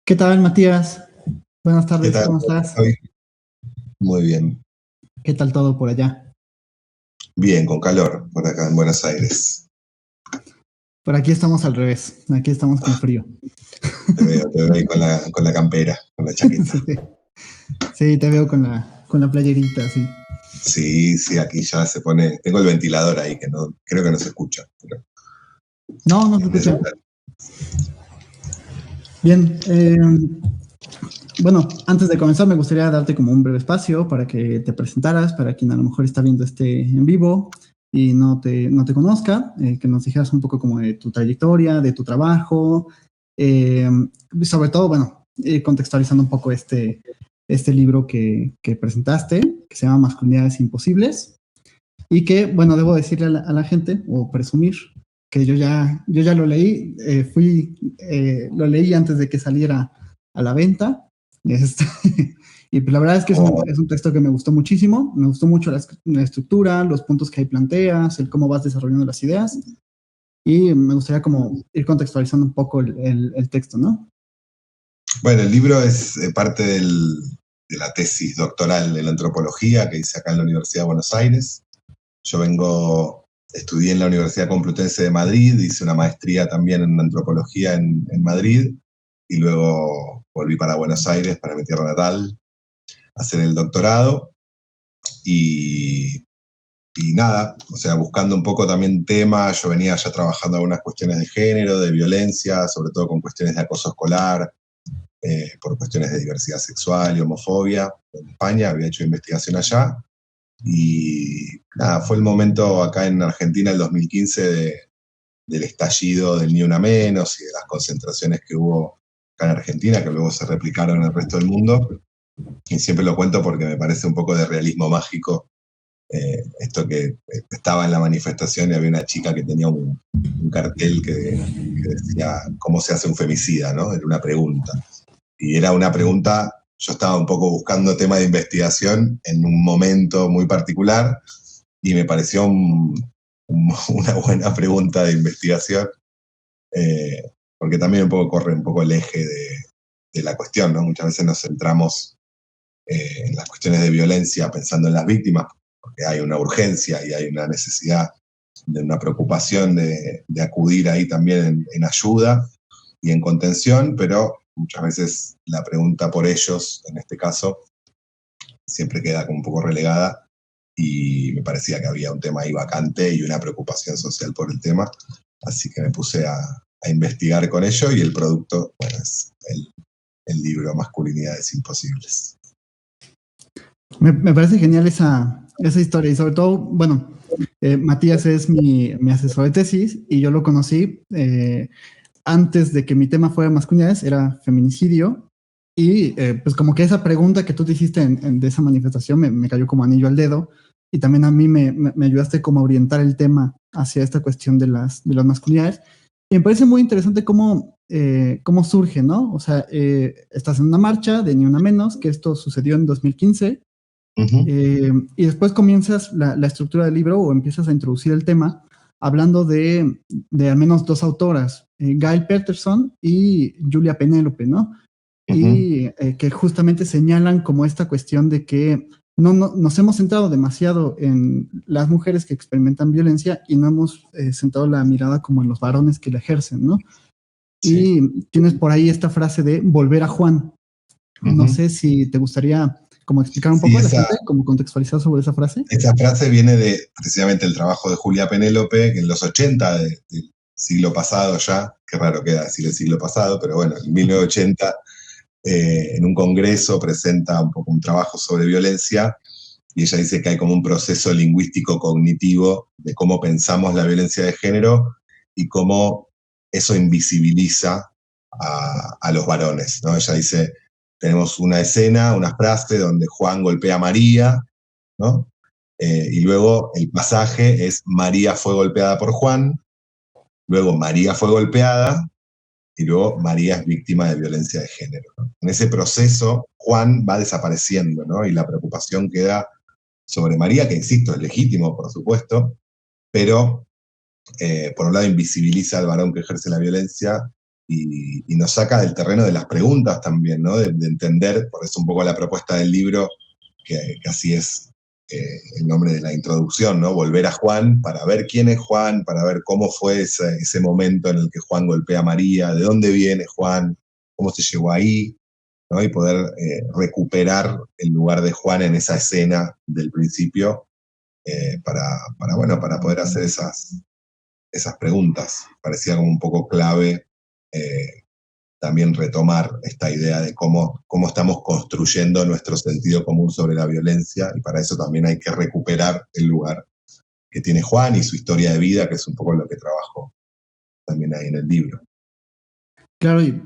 ¿Qué tal, Matías? Buenas ¿Qué tardes, tal? ¿cómo ¿Cómo estás estás? hoy? Muy bien. ¿Qué tal todo por allá? Bien, con calor por acá en Buenos Aires. Por aquí estamos al revés, aquí estamos con frío. Te veo ahí con la campera, con la chaqueta. Sí, sí, te veo con la playerita, sí. Sí, sí, aquí ya se pone. Tengo el ventilador ahí, que no, creo que no se escucha, pero No, no se es escucha. necesario. Bien, bueno, antes de comenzar me gustaría darte como un breve espacio para que te presentaras, para quien a lo mejor está viendo este en vivo y no te conozca, que nos dijeras un poco como de tu trayectoria, de tu trabajo, eh, sobre todo, bueno, contextualizando un poco este libro que presentaste, que se llama Masculinidades Imposibles, y que, bueno, debo decirle a la gente, o presumir, que yo ya lo leí, lo leí antes de que saliera a la venta. Este, y pues la verdad es que es un, Oh, es un texto que me gustó muchísimo, me gustó mucho la estructura, los puntos que ahí planteas, el cómo vas desarrollando las ideas, y me gustaría como ir contextualizando un poco el texto, ¿no? bueno, el libro es parte de la tesis doctoral en antropología que hice acá en la Universidad de Buenos Aires. Estudié en la Universidad Complutense de Madrid, hice una maestría también en antropología en Madrid y luego volví para Buenos Aires, para mi tierra natal, a hacer el doctorado y, y nada, o sea, buscando un poco también temas, yo venía ya trabajando algunas cuestiones de género, de violencia, sobre todo con cuestiones de acoso escolar, por cuestiones de diversidad sexual y homofobia en España, había hecho investigación allá. Y nada, fue el momento acá en Argentina, el 2015, del estallido del Ni Una Menos y de las concentraciones que hubo acá en Argentina, que luego se replicaron en el resto del mundo. Y siempre lo cuento porque me parece un poco de realismo mágico. Esto que estaba en la manifestación y había una chica que tenía un cartel que decía ¿cómo se hace un femicida? ¿No? Era una pregunta. Y era una pregunta, yo estaba un poco buscando tema de investigación en un momento muy particular y me pareció una buena pregunta de investigación, porque también un poco corre un poco el eje de la cuestión, ¿no? Muchas veces nos centramos en las cuestiones de violencia pensando en las víctimas, porque hay una urgencia y hay una necesidad de una preocupación de acudir ahí también en ayuda y en contención, pero muchas veces la pregunta por ellos, en este caso, siempre queda como un poco relegada y me parecía que había un tema ahí vacante y una preocupación social por el tema, así que me puse a investigar con ello y el producto, bueno, es el libro Masculinidades Imposibles. Me parece genial esa historia y sobre todo, bueno, Matías es mi asesor de tesis y yo lo conocí antes de que mi tema fuera masculinidades, era feminicidio. Y pues como que esa pregunta que tú te hiciste de esa manifestación me cayó como anillo al dedo. Y también a mí me ayudaste como a orientar el tema hacia esta cuestión de las masculinidades. Y me parece muy interesante cómo surge, ¿no? O sea, estás en una marcha de Ni Una Menos, que esto sucedió en 2015. Uh-huh. Y después comienzas la estructura del libro o empiezas a introducir el tema hablando de al menos dos autoras, Gail Peterson y Julia Penélope, ¿no? Uh-huh. Y que justamente señalan como esta cuestión de que no nos hemos centrado demasiado en las mujeres que experimentan violencia y no hemos centrado la mirada como en los varones que la ejercen, ¿no? Sí. Y tienes por ahí esta frase de volver a Juan. No Uh-huh. sé si te gustaría como explicar un Sí, poco a la gente, como contextualizar sobre esa frase. esa frase viene de precisamente el trabajo de Julia Penélope, que en los 80 del siglo pasado ya, qué raro queda decir el siglo pasado, pero bueno, en 1980, en un congreso presenta un poco un trabajo sobre violencia y ella dice que hay como un proceso lingüístico cognitivo de cómo pensamos la violencia de género y cómo eso invisibiliza a los varones, ¿no? Ella dice, tenemos una escena, una frase donde Juan golpea a María, ¿no? Y luego el pasaje es María fue golpeada por Juan, luego María fue golpeada y luego María es víctima de violencia de género, ¿no? En ese proceso Juan va desapareciendo, ¿no? Y la preocupación queda sobre María, que insisto, es legítimo, por supuesto, pero por un lado invisibiliza al varón que ejerce la violencia y nos saca del terreno de las preguntas también, ¿no? De entender, por eso un poco la propuesta del libro, que así es el nombre de la introducción, ¿no? Volver a Juan para ver quién es Juan, para ver cómo fue ese momento en el que Juan golpea a María, de dónde viene Juan, cómo se llegó ahí, ¿no? Y poder recuperar el lugar de Juan en esa escena del principio para poder hacer esas preguntas. Parecía como un poco clave también retomar esta idea de cómo estamos construyendo nuestro sentido común sobre la violencia, y para eso también hay que recuperar el lugar que tiene Juan y su historia de vida, que es un poco lo que trabajo también ahí en el libro. Claro, y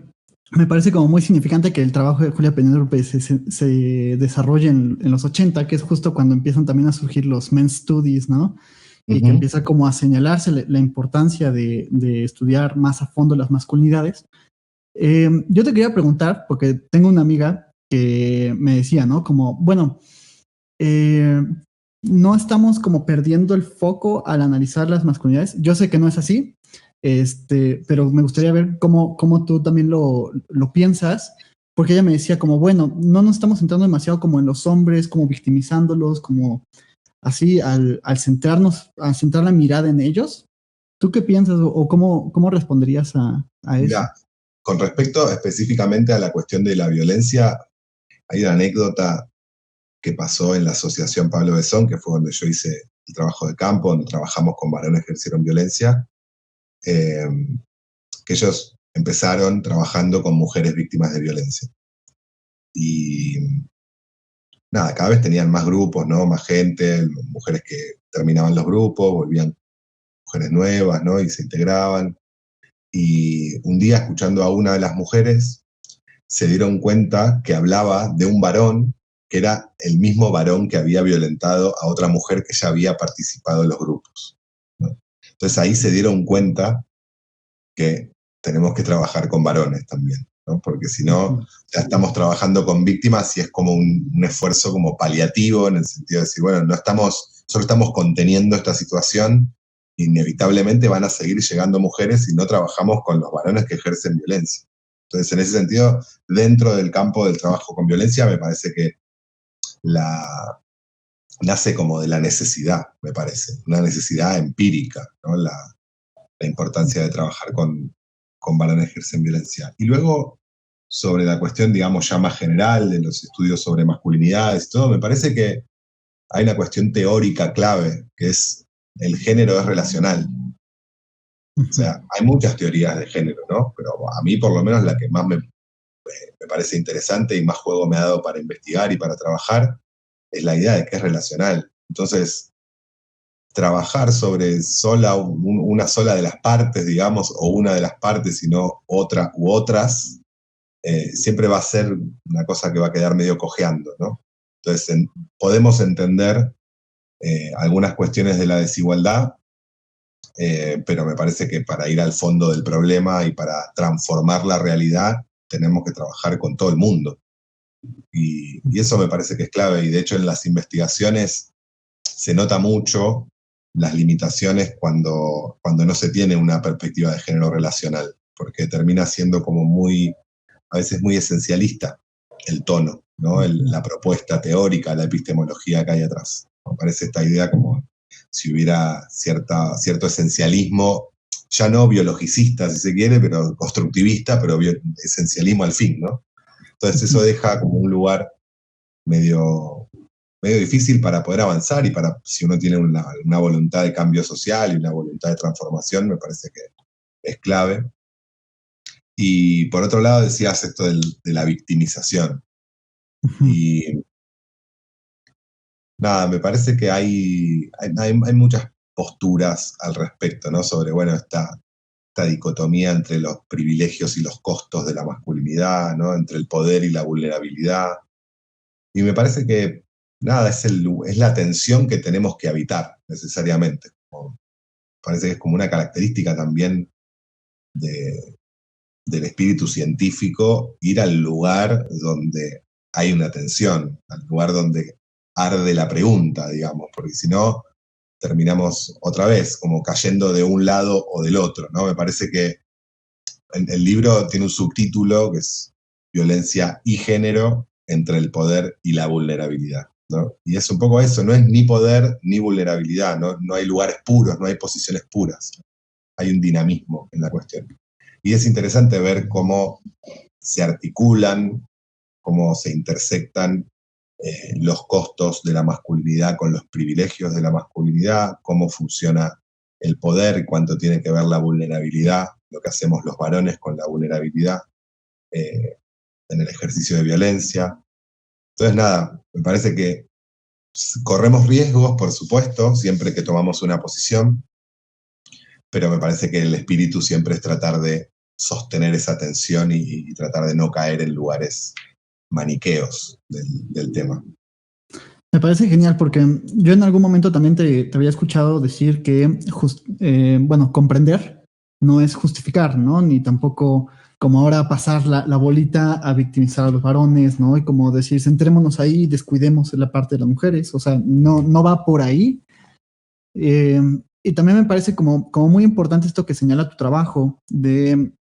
me parece como muy significante que el trabajo de Julia Penélope se desarrolle en los 80, que es justo cuando empiezan también a surgir los men's studies, ¿no? Y que empieza como a señalarse la importancia de estudiar más a fondo las masculinidades. Yo te quería preguntar, porque tengo una amiga que me decía, ¿no? Como, bueno, no estamos como perdiendo el foco al analizar las masculinidades. Yo sé que no es así, pero me gustaría ver cómo tú también lo piensas, porque ella me decía como, bueno, no nos estamos centrando demasiado como en los hombres, como victimizándolos, como así al centrar la mirada en ellos. ¿Tú qué piensas o cómo responderías a eso? Mira, con respecto específicamente a la cuestión de la violencia, hay una anécdota que pasó en la Asociación Pablo Besón, que fue donde yo hice el trabajo de campo, donde trabajamos con varones que ejercieron violencia, que ellos empezaron trabajando con mujeres víctimas de violencia. Y nada, cada vez tenían más grupos, ¿no? Más gente, mujeres que terminaban los grupos, volvían mujeres nuevas, ¿no? Y se integraban. Y un día, escuchando a una de las mujeres, se dieron cuenta que hablaba de un varón que era el mismo varón que había violentado a otra mujer que ya había participado en los grupos, ¿no? Entonces ahí se dieron cuenta que tenemos que trabajar con varones también, ¿no? Porque si no, ya estamos trabajando con víctimas y es como un esfuerzo como paliativo, en el sentido de decir, bueno, solo estamos conteniendo esta situación, inevitablemente van a seguir llegando mujeres si no trabajamos con los varones que ejercen violencia. Entonces, en ese sentido, dentro del campo del trabajo con violencia, me parece que nace como de la necesidad, me parece, una necesidad empírica, ¿no? La importancia de trabajar con varones que ejercen violencia. Y luego, sobre la cuestión, digamos, ya más general de los estudios sobre masculinidades y todo, me parece que hay una cuestión teórica clave, que es el género es relacional. O sea, hay muchas teorías de género, ¿no? Pero a mí, por lo menos, la que más me parece interesante y más juego me ha dado para investigar y para trabajar es la idea de que es relacional. Entonces, trabajar sobre una sola de las partes, digamos, o una de las partes, sino otra u otras, siempre va a ser una cosa que va a quedar medio cojeando, ¿no? Entonces, podemos entender algunas cuestiones de la desigualdad, pero me parece que para ir al fondo del problema y para transformar la realidad, tenemos que trabajar con todo el mundo. Y eso me parece que es clave, y de hecho en las investigaciones se nota mucho las limitaciones cuando no se tiene una perspectiva de género relacional, porque termina siendo como a veces muy esencialista el tono, ¿no? La propuesta teórica, la epistemología que hay atrás. Me parece esta idea como si hubiera cierto esencialismo, ya no biologicista si se quiere, pero constructivista, pero esencialismo al fin, ¿no? Entonces eso deja como un lugar medio difícil para poder avanzar, y si uno tiene una voluntad de cambio social y una voluntad de transformación, me parece que es clave. Y por otro lado decías esto de la victimización. Y nada, me parece que hay muchas posturas al respecto, ¿no? Sobre, bueno, esta dicotomía entre los privilegios y los costos de la masculinidad, ¿no? Entre el poder y la vulnerabilidad. Y me parece que, nada, es la tensión que tenemos que habitar necesariamente. Parece que es como una característica también del espíritu científico, ir al lugar donde hay una tensión, al lugar donde arde la pregunta, digamos, porque si no, terminamos otra vez como cayendo de un lado o del otro, ¿no? Me parece que el libro tiene un subtítulo que es Violencia y género entre el poder y la vulnerabilidad, ¿no? Y es un poco eso, no es ni poder ni vulnerabilidad, ¿no? No hay lugares puros, no hay posiciones puras, hay un dinamismo en la cuestión. Y es interesante ver cómo se articulan, cómo se intersectan los costos de la masculinidad con los privilegios de la masculinidad, cómo funciona el poder y cuánto tiene que ver la vulnerabilidad, lo que hacemos los varones con la vulnerabilidad en el ejercicio de violencia. Entonces, nada, me parece que corremos riesgos, por supuesto, siempre que tomamos una posición, pero me parece que el espíritu siempre es tratar de sostener esa tensión y tratar de no caer en lugares maniqueos del tema. Me parece genial porque yo en algún momento también te había escuchado decir que, bueno, comprender no es justificar, ¿no? Ni tampoco como ahora pasar la bolita a victimizar a los varones, ¿no? Y como decir, centrémonos ahí y descuidemos la parte de las mujeres. O sea, no va por ahí. Y también me parece como muy importante esto que señala tu trabajo, de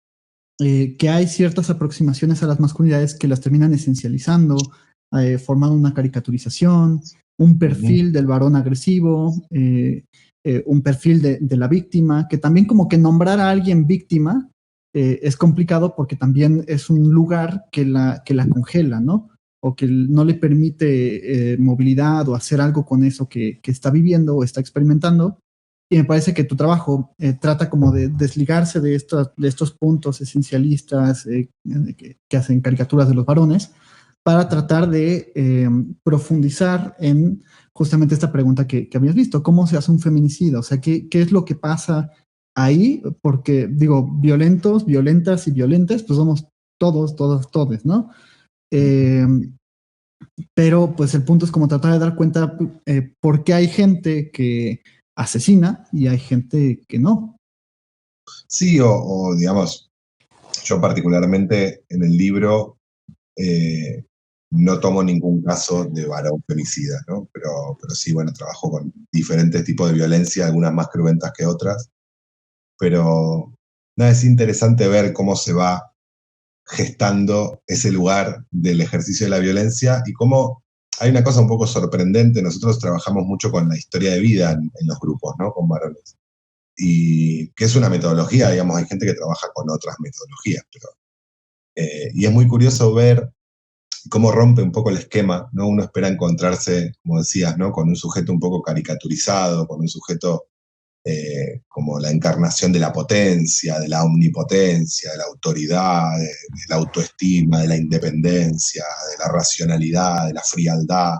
que hay ciertas aproximaciones a las masculinidades que las terminan esencializando, formando una caricaturización, un perfil del varón agresivo, un perfil de la víctima, que también como que nombrar a alguien víctima es complicado porque también es un lugar que la congela, ¿no? O que no le permite movilidad o hacer algo con eso que está viviendo o está experimentando. Y me parece que tu trabajo trata como de desligarse de estos puntos esencialistas que hacen caricaturas de los varones para tratar de profundizar en justamente esta pregunta que habías visto, ¿cómo se hace un feminicida? O sea, ¿qué es lo que pasa ahí? Porque digo, violentos, violentas y violentes, pues somos todos, todas, todes, ¿no? Pero pues el punto es como tratar de dar cuenta por qué hay gente que asesina y hay gente que no. Sí, o digamos, yo particularmente en el libro no tomo ningún caso de varón femicida, ¿no? Pero sí, bueno, trabajo con diferentes tipos de violencia, algunas más cruentas que otras, pero nada, es interesante ver cómo se va gestando ese lugar del ejercicio de la violencia y cómo hay una cosa un poco sorprendente. Nosotros trabajamos mucho con la historia de vida en los grupos, ¿no? Con varones. Y que es una metodología, digamos, hay gente que trabaja con otras metodologías, pero, y es muy curioso ver cómo rompe un poco el esquema, ¿no? Uno espera encontrarse, como decías, ¿no? Con un sujeto un poco caricaturizado, con un sujeto como la encarnación de la potencia, de la omnipotencia, de la autoridad, de la autoestima, de la independencia, de la racionalidad, de la frialdad,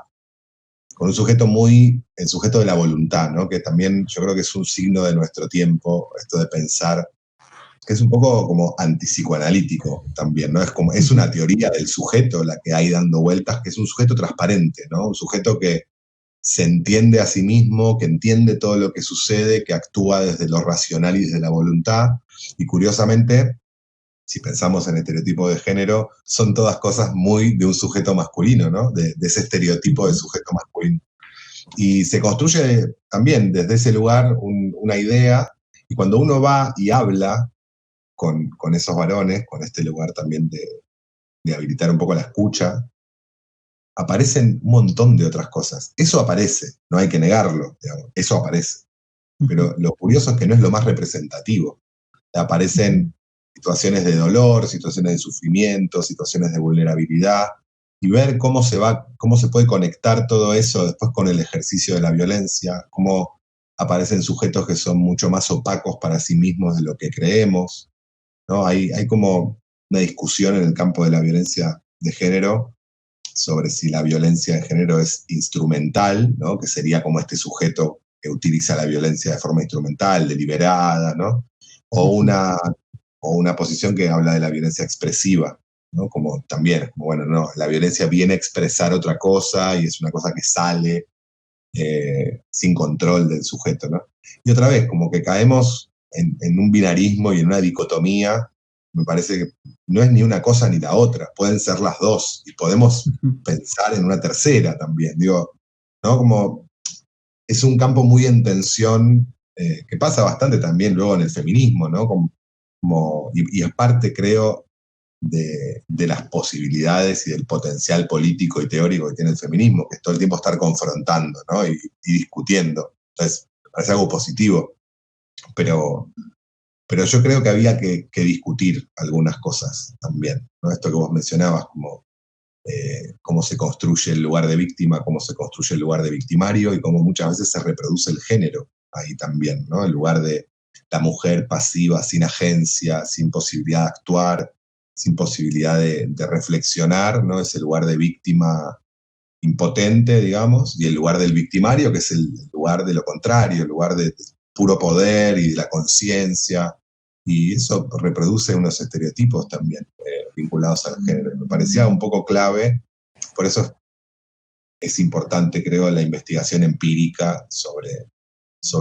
con un sujeto el sujeto de la voluntad, ¿no? Que también yo creo que es un signo de nuestro tiempo, esto de pensar, que es un poco como antipsicoanalítico también, ¿no? Es una teoría del sujeto la que hay dando vueltas, que es un sujeto transparente, ¿no? Un sujeto que se entiende a sí mismo, que entiende todo lo que sucede, que actúa desde lo racional y desde la voluntad. Y curiosamente, si pensamos en estereotipo de género, son todas cosas muy de un sujeto masculino, ¿no? De ese estereotipo de sujeto masculino. Y se construye también desde ese lugar una idea, y cuando uno va y habla con esos varones, con este lugar también de habilitar un poco la escucha, aparecen un montón de otras cosas. Eso aparece, no hay que negarlo, digamos, eso aparece. Pero lo curioso es que no es lo más representativo. Aparecen situaciones de dolor, situaciones de sufrimiento, situaciones de vulnerabilidad, y ver cómo se puede conectar todo eso después con el ejercicio de la violencia, cómo aparecen sujetos que son mucho más opacos para sí mismos de lo que creemos, ¿no? Hay como una discusión en el campo de la violencia de género sobre si la violencia de género es instrumental, ¿no? Que sería como este sujeto que utiliza la violencia de forma instrumental, deliberada, ¿no? O una posición que habla de la violencia expresiva, ¿no? Como también, como, bueno, no, la violencia viene a expresar otra cosa y es una cosa que sale sin control del sujeto, ¿no? Y otra vez, como que caemos en un binarismo y en una dicotomía. Me parece que no es ni una cosa ni la otra, pueden ser las dos, y podemos pensar en una tercera también, digo, ¿no? Como es un campo muy en tensión, que pasa bastante también luego en el feminismo, ¿no? y es parte, creo, de las posibilidades y del potencial político y teórico que tiene el feminismo, que es todo el tiempo estar confrontando, ¿no? y discutiendo. Entonces, parece algo positivo, pero yo creo que había que discutir algunas cosas también, ¿no? Esto que vos mencionabas, como cómo se construye el lugar de víctima, cómo se construye el lugar de victimario y cómo muchas veces se reproduce el género ahí también, ¿no? El lugar de la mujer pasiva, sin agencia, sin posibilidad de actuar, sin posibilidad de reflexionar, ¿no? Es el lugar de víctima impotente, digamos, y el lugar del victimario, que es el lugar de lo contrario, el lugar de puro poder y de la conciencia, y eso reproduce unos estereotipos también vinculados al género. Me parecía un poco clave, por eso es importante, creo, la investigación empírica sobre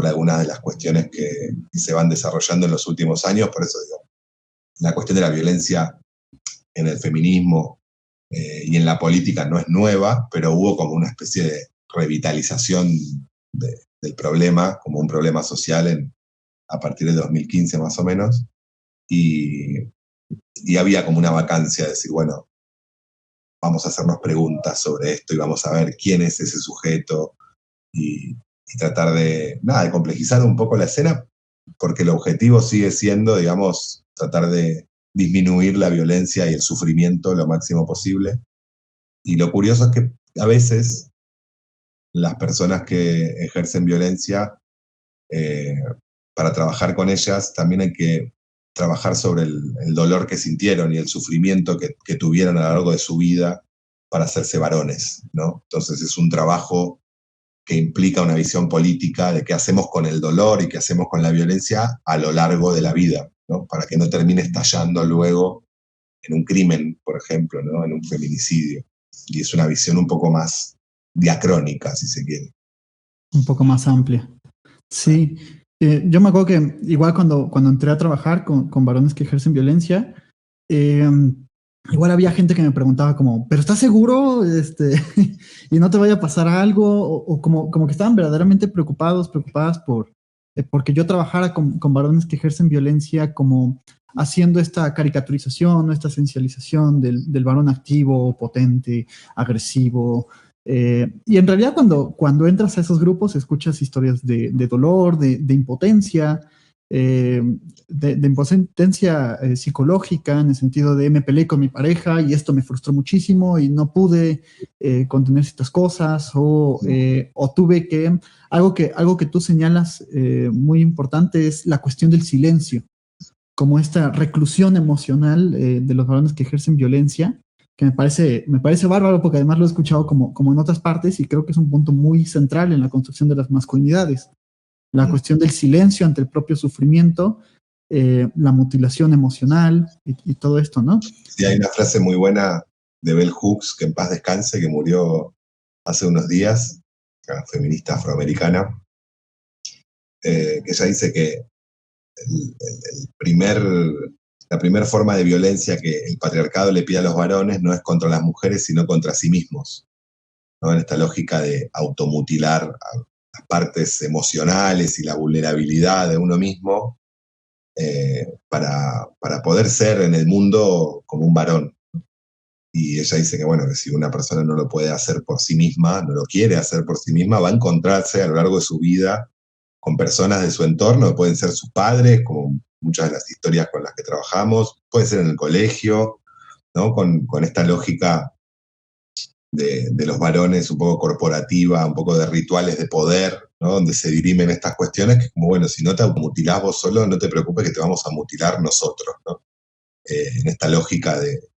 algunas de las cuestiones que se van desarrollando en los últimos años. Por eso digo, la cuestión de la violencia en el feminismo y en la política no es nueva, pero hubo como una especie de revitalización del problema, como un problema social a partir de 2015 más o menos, y había como una vacancia de decir, bueno, vamos a hacernos preguntas sobre esto y vamos a ver quién es ese sujeto y tratar de complejizar un poco la escena, porque el objetivo sigue siendo, digamos, tratar de disminuir la violencia y el sufrimiento lo máximo posible. Y lo curioso es que a veces las personas que ejercen violencia, para trabajar con ellas también hay que trabajar sobre el dolor que sintieron y el sufrimiento que tuvieron a lo largo de su vida para hacerse varones, ¿no? Entonces es un trabajo que implica una visión política de qué hacemos con el dolor y qué hacemos con la violencia a lo largo de la vida, ¿no? Para que no termine estallando luego en un crimen, por ejemplo, ¿no? En un feminicidio. Y es una visión un poco más diacrónica, si se quiere. Un poco más amplia. Sí. Yo me acuerdo que igual cuando entré a trabajar con varones que ejercen violencia, igual había gente que me preguntaba como, ¿pero estás seguro? Y no te vaya a pasar algo, o como que estaban verdaderamente preocupadas porque yo trabajara con varones que ejercen violencia, como haciendo esta caricaturización, ¿no? Esta esencialización del varón activo, potente, agresivo. Y en realidad cuando entras a esos grupos escuchas historias de dolor, de impotencia, de impotencia psicológica, en el sentido de me peleé con mi pareja y esto me frustró muchísimo y no pude contener ciertas cosas, o tuve que... Algo que tú señalas muy importante es la cuestión del silencio, como esta reclusión emocional de los varones que ejercen violencia, que me parece bárbaro, porque además lo he escuchado como en otras partes, y creo que es un punto muy central en la construcción de las masculinidades. La cuestión del silencio ante el propio sufrimiento, la mutilación emocional y todo esto, ¿no? Sí, hay una frase muy buena de Bell Hooks, que en paz descanse, que murió hace unos días, una feminista afroamericana, que ella dice que la primera forma de violencia que el patriarcado le pide a los varones no es contra las mujeres, sino contra sí mismos, ¿no? En esta lógica de automutilar las partes emocionales y la vulnerabilidad de uno mismo para poder ser en el mundo como un varón. Y ella dice que, bueno, que si una persona no lo puede hacer por sí misma, no lo quiere hacer por sí misma, va a encontrarse a lo largo de su vida con personas de su entorno, que pueden ser sus padres, como muchas de las historias con las que trabajamos, puede ser en el colegio, ¿no? Con esta lógica de los varones un poco corporativa, un poco de rituales de poder, ¿no? Donde se dirimen estas cuestiones, que es como, bueno, si no te mutilás vos solo, no te preocupes que te vamos a mutilar nosotros, ¿no? En esta lógica de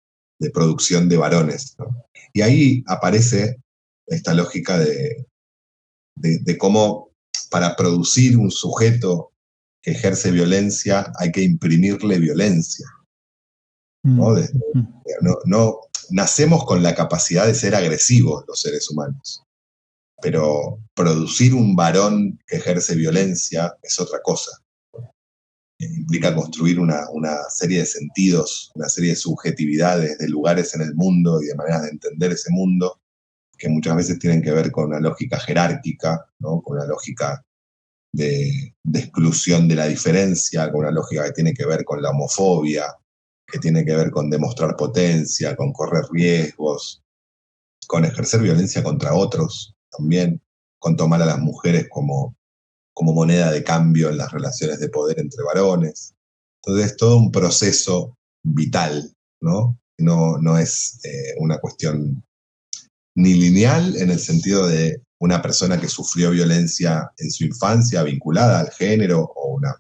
producción de varones, ¿no? Y ahí aparece esta lógica de cómo para producir un sujeto que ejerce violencia hay que imprimirle violencia, ¿no? No nacemos con la capacidad de ser agresivos los seres humanos, pero producir un varón que ejerce violencia es otra cosa. Implica construir una serie de sentidos, una serie de subjetividades, de lugares en el mundo y de maneras de entender ese mundo, que muchas veces tienen que ver con una lógica jerárquica, ¿no? Con una lógica de exclusión de la diferencia, con una lógica que tiene que ver con la homofobia, que tiene que ver con demostrar potencia, con correr riesgos, con ejercer violencia contra otros también, con tomar a las mujeres como moneda de cambio en las relaciones de poder entre varones. Entonces es todo un proceso vital, ¿no? No es una cuestión ni lineal en el sentido de una persona que sufrió violencia en su infancia vinculada al género, o una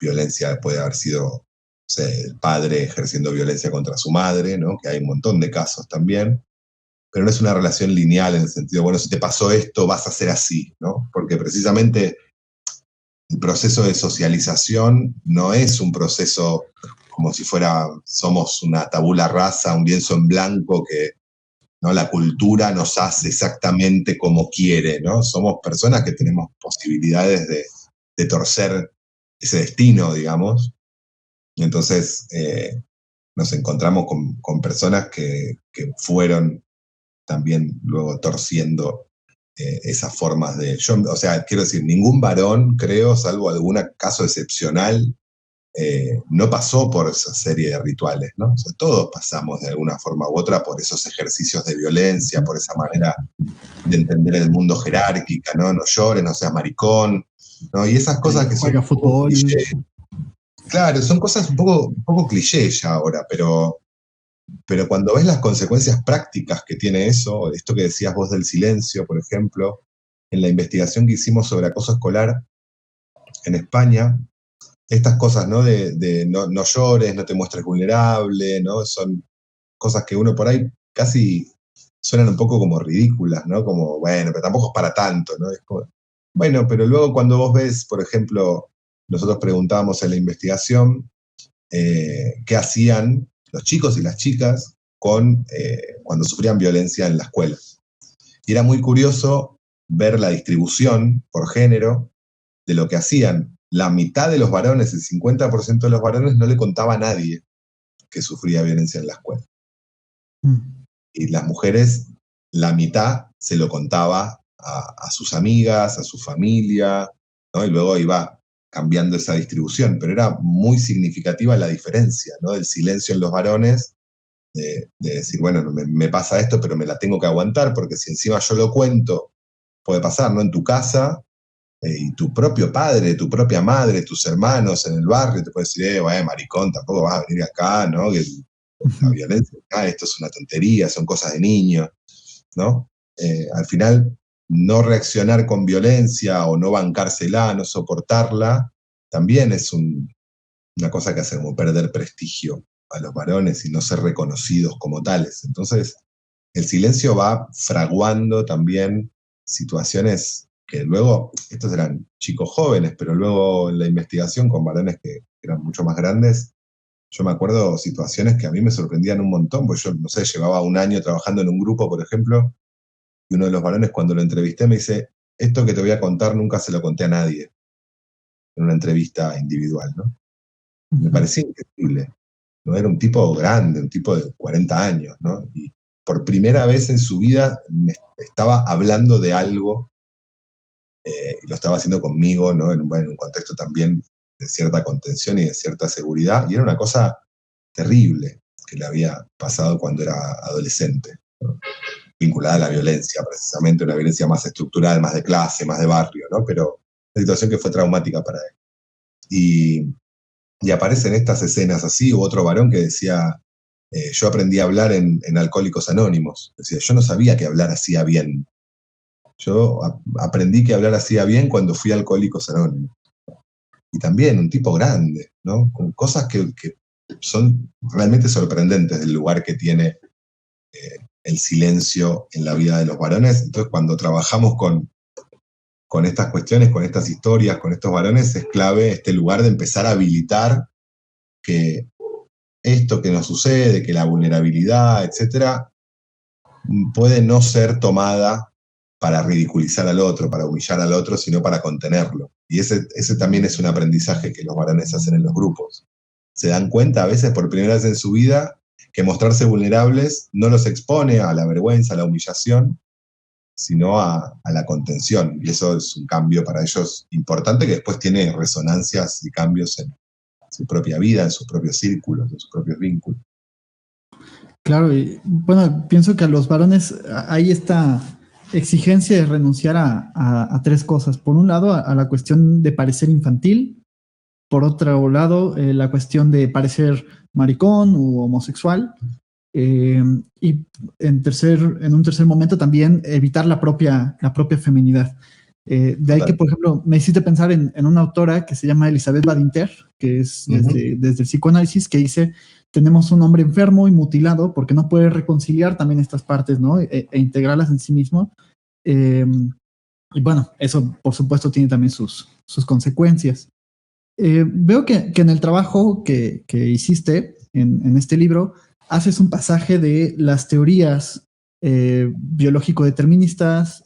violencia puede haber sido, no sé, el padre ejerciendo violencia contra su madre, ¿no? Que hay un montón de casos también, pero no es una relación lineal en el sentido, bueno, si te pasó esto, vas a ser así, ¿no? Porque precisamente el proceso de socialización no es un proceso como si somos una tabula rasa, un lienzo en blanco que, ¿no?, la cultura nos hace exactamente como quiere, ¿no? Somos personas que tenemos posibilidades de torcer ese destino, digamos. Y entonces nos encontramos con personas que fueron también luego torciendo esas formas de... o sea, quiero decir, ningún varón, creo, salvo algún caso excepcional, no pasó por esa serie de rituales, ¿no? O sea, todos pasamos de alguna forma u otra por esos ejercicios de violencia, por esa manera de entender el mundo jerárquica, ¿no? No llores, no seas maricón, ¿no? Y esas cosas que son... Juega fútbol. Claro, son cosas un poco cliché ya ahora, pero cuando ves las consecuencias prácticas que tiene eso, esto que decías vos del silencio, por ejemplo, en la investigación que hicimos sobre acoso escolar en España, estas cosas, ¿no? De no llores, no te muestres vulnerable, ¿no? Son cosas que uno por ahí casi suenan un poco como ridículas, ¿no? Como, bueno, pero tampoco es para tanto, ¿no? Es como, bueno, pero luego cuando vos ves, por ejemplo, nosotros preguntábamos en la investigación qué hacían los chicos y las chicas cuando sufrían violencia en la escuela. Y era muy curioso ver la distribución por género de lo que hacían. La mitad de los varones, el 50% de los varones, no le contaba a nadie que sufría violencia en la escuela. Y las mujeres, la mitad se lo contaba a sus amigas, a su familia, ¿no? Y luego iba cambiando esa distribución, pero era muy significativa la diferencia, ¿no? Del silencio en los varones, de decir, bueno, me pasa esto, pero me la tengo que aguantar, porque si encima yo lo cuento, puede pasar, ¿no? En tu casa, y tu propio padre, tu propia madre, tus hermanos en el barrio, te pueden decir, maricón, tampoco vas a venir acá, ¿no? Que la violencia, esto es una tontería, son cosas de niños, ¿no? Al final, no reaccionar con violencia o no bancársela, no soportarla, también es una cosa que hace como perder prestigio a los varones y no ser reconocidos como tales. Entonces, el silencio va fraguando también situaciones que luego, estos eran chicos jóvenes, pero luego en la investigación con varones que eran mucho más grandes, yo me acuerdo situaciones que a mí me sorprendían un montón, porque yo, no sé, llevaba un año trabajando en un grupo, por ejemplo, y uno de los varones cuando lo entrevisté me dice, esto que te voy a contar nunca se lo conté a nadie, en una entrevista individual, ¿no? Me parecía increíble, ¿no? Era un tipo grande, un tipo de 40 años, ¿no? Y por primera vez en su vida me estaba hablando de algo, y lo estaba haciendo conmigo, ¿no? En un contexto también de cierta contención y de cierta seguridad, y era una cosa terrible que le había pasado cuando era adolescente, ¿no? Vinculada a la violencia, precisamente, una violencia más estructural, más de clase, más de barrio, ¿no? Pero una situación que fue traumática para él. Y aparecen estas escenas así, u otro varón que decía, yo aprendí a hablar en Alcohólicos Anónimos. Decía, yo no sabía que hablar hacía bien. Yo aprendí que hablar hacía bien cuando fui a Alcohólicos Anónimos. Y también un tipo grande, ¿no? Con cosas que son realmente sorprendentes del lugar que tiene el silencio en la vida de los varones. Entonces, cuando trabajamos con estas cuestiones, con estas historias, con estos varones, es clave este lugar de empezar a habilitar que esto que nos sucede, que la vulnerabilidad, etcétera, puede no ser tomada para ridiculizar al otro, para humillar al otro, sino para contenerlo. Y ese también es un aprendizaje que los varones hacen en los grupos. Se dan cuenta a veces por primera vez en su vida que mostrarse vulnerables no los expone a la vergüenza, a la humillación, sino a la contención. Y eso es un cambio para ellos importante que después tiene resonancias y cambios en su propia vida, en sus propios círculos, en sus propios vínculos. Claro, y bueno, pienso que a los varones hay esta exigencia de renunciar a tres cosas. Por un lado, a la cuestión de parecer infantil. Por otro lado, la cuestión de parecer maricón u homosexual. Y en un tercer momento también evitar la propia feminidad. De ahí que, por ejemplo, me hiciste pensar en una autora que se llama Elizabeth Badinter, que es desde el psicoanálisis, que dice: tenemos un hombre enfermo y mutilado porque no puede reconciliar también estas partes, ¿no? E integrarlas en sí mismo. Y bueno, eso por supuesto tiene también sus consecuencias. Veo que en el trabajo que hiciste en este libro, haces un pasaje de las teorías biológico-deterministas,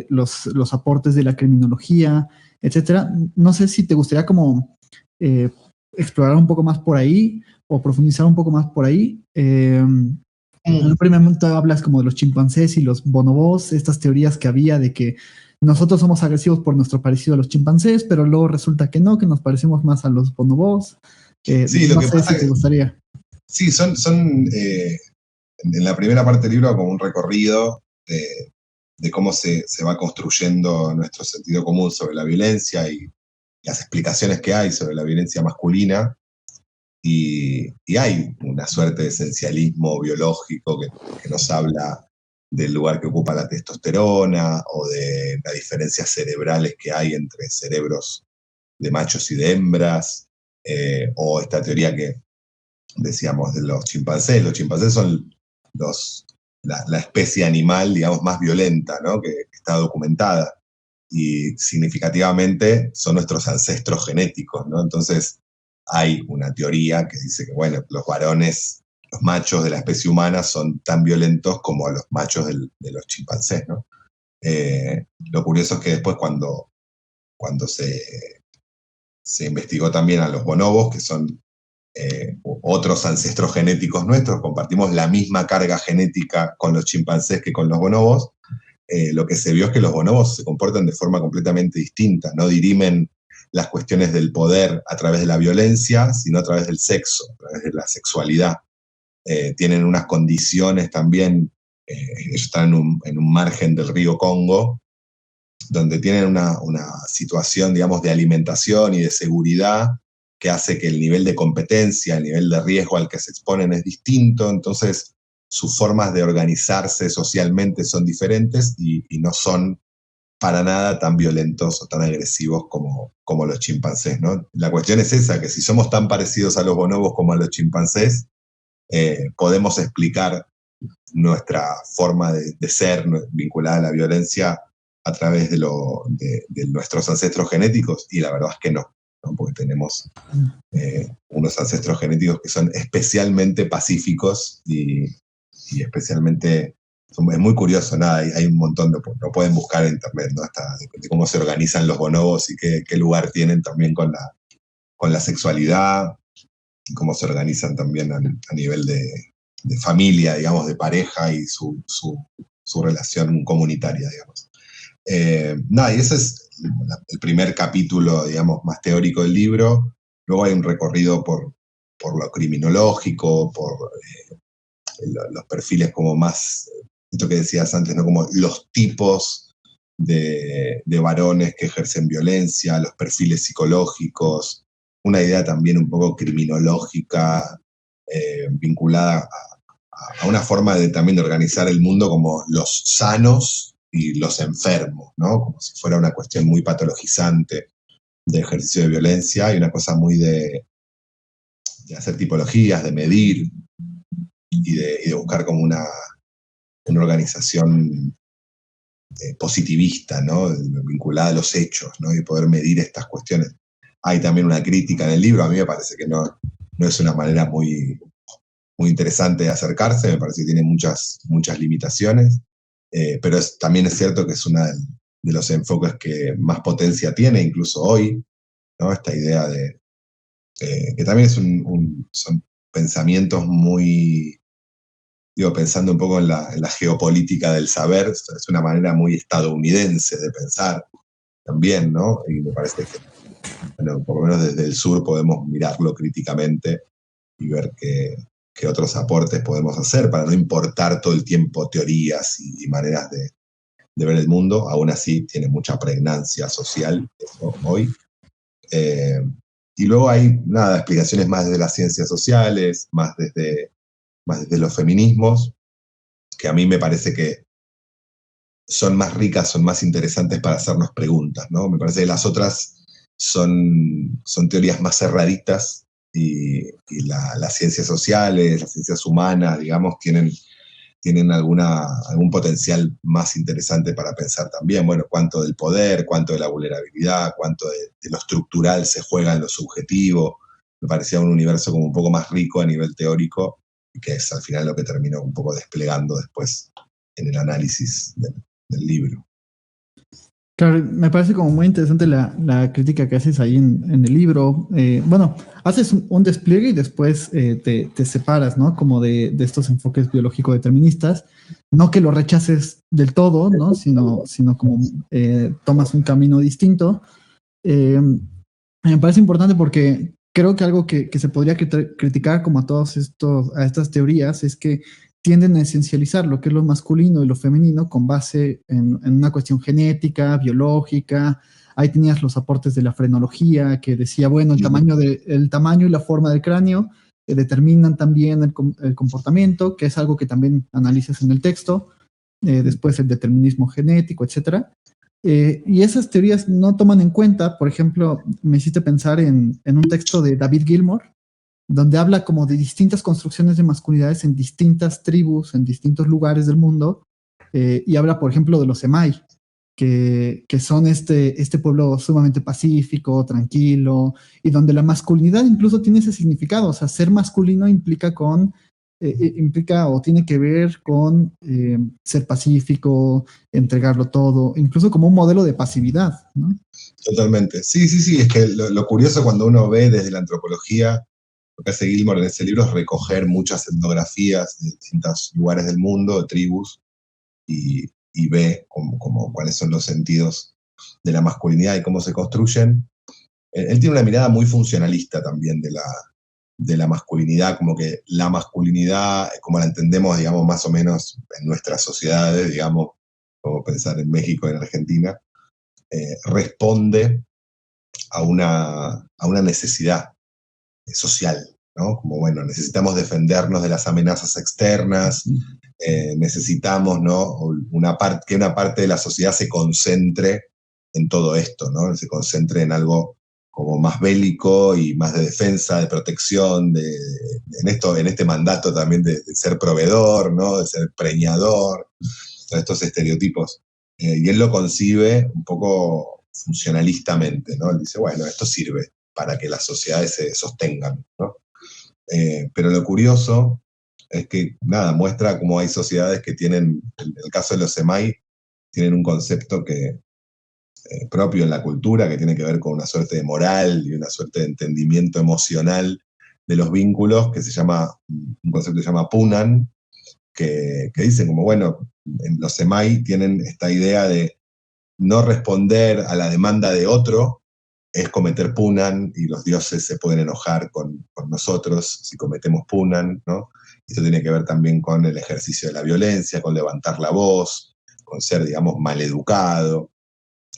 los aportes de la criminología, etcétera. No sé si te gustaría como explorar un poco más por ahí o profundizar un poco más por ahí. En un primer momento hablas como de los chimpancés y los bonobos, estas teorías que había de que nosotros somos agresivos por nuestro parecido a los chimpancés, pero luego resulta que no, que nos parecemos más a los bonobos. Sí, lo que pasa si te gustaría. Sí, son en la primera parte del libro como un recorrido de cómo se va construyendo nuestro sentido común sobre la violencia y las explicaciones que hay sobre la violencia masculina. Y hay una suerte de esencialismo biológico que nos habla del lugar que ocupa la testosterona o de las diferencias cerebrales que hay entre cerebros de machos y de hembras, o esta teoría que decíamos de los chimpancés. Los chimpancés son la especie animal, digamos, más violenta, ¿no? que está documentada, y significativamente son nuestros ancestros genéticos, ¿no? Entonces hay una teoría que dice que, bueno, los varones, los machos de la especie humana son tan violentos como los machos de los chimpancés, ¿no? Lo curioso es que después cuando se investigó también a los bonobos, que son otros ancestros genéticos nuestros, compartimos la misma carga genética con los chimpancés que con los bonobos, lo que se vio es que los bonobos se comportan de forma completamente distinta, no dirimen las cuestiones del poder a través de la violencia, sino a través del sexo, a través de la sexualidad. Tienen unas condiciones también, ellos están en un margen del río Congo, donde tienen una situación, digamos, de alimentación y de seguridad que hace que el nivel de competencia, el nivel de riesgo al que se exponen es distinto, entonces sus formas de organizarse socialmente son diferentes y no son para nada tan violentos o tan agresivos como los chimpancés, ¿no? La cuestión es esa, que si somos tan parecidos a los bonobos como a los chimpancés, podemos explicar nuestra forma de ser vinculada a la violencia a través de nuestros ancestros genéticos, y la verdad es que no, porque tenemos unos ancestros genéticos que son especialmente pacíficos y especialmente, es muy curioso, nada, hay un montón lo pueden buscar en internet, ¿no? Hasta de cómo se organizan los bonobos y qué lugar tienen también con la sexualidad, y cómo se organizan también a nivel de familia, digamos, de pareja y su relación comunitaria, digamos. Nada, y ese es el primer capítulo, digamos, más teórico del libro. Luego hay un recorrido por lo criminológico, por los perfiles como más, esto que decías antes, ¿no? Como los tipos de varones que ejercen violencia, los perfiles psicológicos, una idea también un poco criminológica, vinculada a una forma también de organizar el mundo como los sanos y los enfermos, ¿no? Como si fuera una cuestión muy patologizante de ejercicio de violencia y una cosa muy de hacer tipologías, de medir y de buscar como una organización positivista, ¿no? Vinculada a los hechos, ¿no? Y poder medir estas cuestiones. Hay también una crítica en el libro, a mí me parece que no es una manera muy, muy interesante de acercarse, me parece que tiene muchas limitaciones, pero también es cierto que es uno de los enfoques que más potencia tiene, incluso hoy, ¿no? Esta idea de que también son pensamientos muy digo, pensando un poco en la geopolítica del saber, es una manera muy estadounidense de pensar también, ¿no? Y me parece que, bueno, por lo menos desde el sur podemos mirarlo críticamente y ver qué otros aportes podemos hacer para no importar todo el tiempo teorías y maneras de ver el mundo. Aún así tiene mucha pregnancia social eso hoy. Y luego hay, nada, explicaciones más desde las ciencias sociales, más desde los feminismos, que a mí me parece que son más ricas, son más interesantes para hacernos preguntas, ¿no? Me parece que las otras son teorías más cerraditas y las ciencias sociales, las ciencias humanas, digamos, tienen algún potencial más interesante para pensar también, bueno, cuánto del poder, cuánto de la vulnerabilidad, cuánto de lo estructural se juega en lo subjetivo. Me parecía un universo como un poco más rico a nivel teórico, y que es al final lo que terminó un poco desplegando después en el análisis del libro. Claro, me parece como muy interesante la crítica que haces ahí en el libro. Bueno, haces un despliegue y después te separas, ¿no? Como de estos enfoques biológico-deterministas. No que lo rechaces del todo, ¿no? Sino como tomas un camino distinto. Me parece importante porque creo que algo que se podría criticar como a a estas teorías es que tienden a esencializar lo que es lo masculino y lo femenino con base en una cuestión genética, biológica. Ahí tenías los aportes de la frenología que decía, bueno, el tamaño y la forma del cráneo determinan también el comportamiento, que es algo que también analizas en el texto. Después el determinismo genético, etcétera. Y esas teorías no toman en cuenta, por ejemplo, me hiciste pensar en un texto de David Gilmour, donde habla como de distintas construcciones de masculinidades en distintas tribus, en distintos lugares del mundo, y habla, por ejemplo, de los Semai, que son este pueblo sumamente pacífico, tranquilo, y donde la masculinidad incluso tiene ese significado. O sea, ser masculino implica o tiene que ver con ser pacífico, entregarlo todo, incluso como un modelo de pasividad, ¿no? Totalmente. Sí, es que lo curioso cuando uno ve desde la antropología, lo que hace Gilmour en ese libro es recoger muchas etnografías de distintos lugares del mundo, de tribus, y ve como cuáles son los sentidos de la masculinidad y cómo se construyen. Él tiene una mirada muy funcionalista también de la masculinidad, como que la masculinidad, como la entendemos, digamos, más o menos en nuestras sociedades, digamos, como pensar en México y en Argentina, responde a una necesidad social, ¿no? Como, bueno, necesitamos defendernos de las amenazas externas, necesitamos, ¿no? Que una parte de la sociedad se concentre en todo esto, ¿no? Se concentre en algo como más bélico y más de defensa, de protección, en este mandato también de ser proveedor, ¿no? De ser preñador, todos estos estereotipos. Y él lo concibe un poco funcionalistamente, ¿no? Él dice, bueno, esto sirve para que las sociedades se sostengan, ¿no? Pero lo curioso es que, nada, muestra cómo hay sociedades que tienen, en el caso de los Semai, tienen un concepto propio en la cultura, que tiene que ver con una suerte de moral y una suerte de entendimiento emocional de los vínculos, que un concepto que se llama Punan, que dicen como, bueno, en los Semai tienen esta idea de no responder a la demanda de otro, es cometer Punan, y los dioses se pueden enojar con nosotros si cometemos Punan, ¿no? Esto tiene que ver también con el ejercicio de la violencia, con levantar la voz, con ser, digamos, maleducado,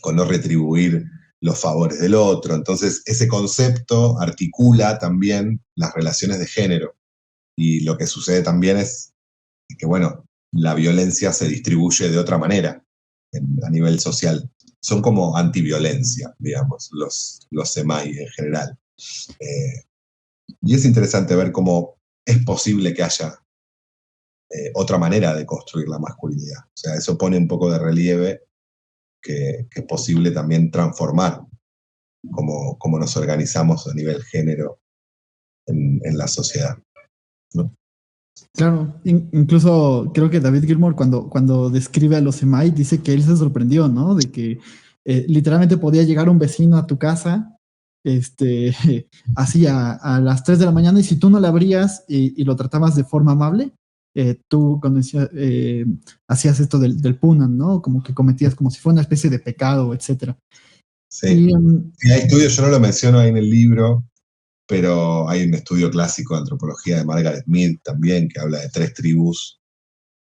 con no retribuir los favores del otro. Entonces, ese concepto articula también las relaciones de género. Y lo que sucede también es que, bueno, la violencia se distribuye de otra manera a nivel social. Son como antiviolencia, digamos, los Semai en general. Y es interesante ver cómo es posible que haya otra manera de construir la masculinidad. O sea, eso pone un poco de relieve que es posible también transformar cómo nos organizamos a nivel género en la sociedad, ¿no? Claro, incluso creo que David Gilmour cuando describe a los Semai dice que él se sorprendió, ¿no? De que literalmente podía llegar un vecino a tu casa, así a las 3 de la mañana, y si tú no le abrías y lo tratabas de forma amable, tú cuando hacías esto del Punan, ¿no? Como que cometías como si fuera una especie de pecado, etcétera. Sí. Y hay estudios, yo no lo menciono ahí en el libro, pero hay un estudio clásico de antropología de Margaret Mead también, que habla de 3 tribus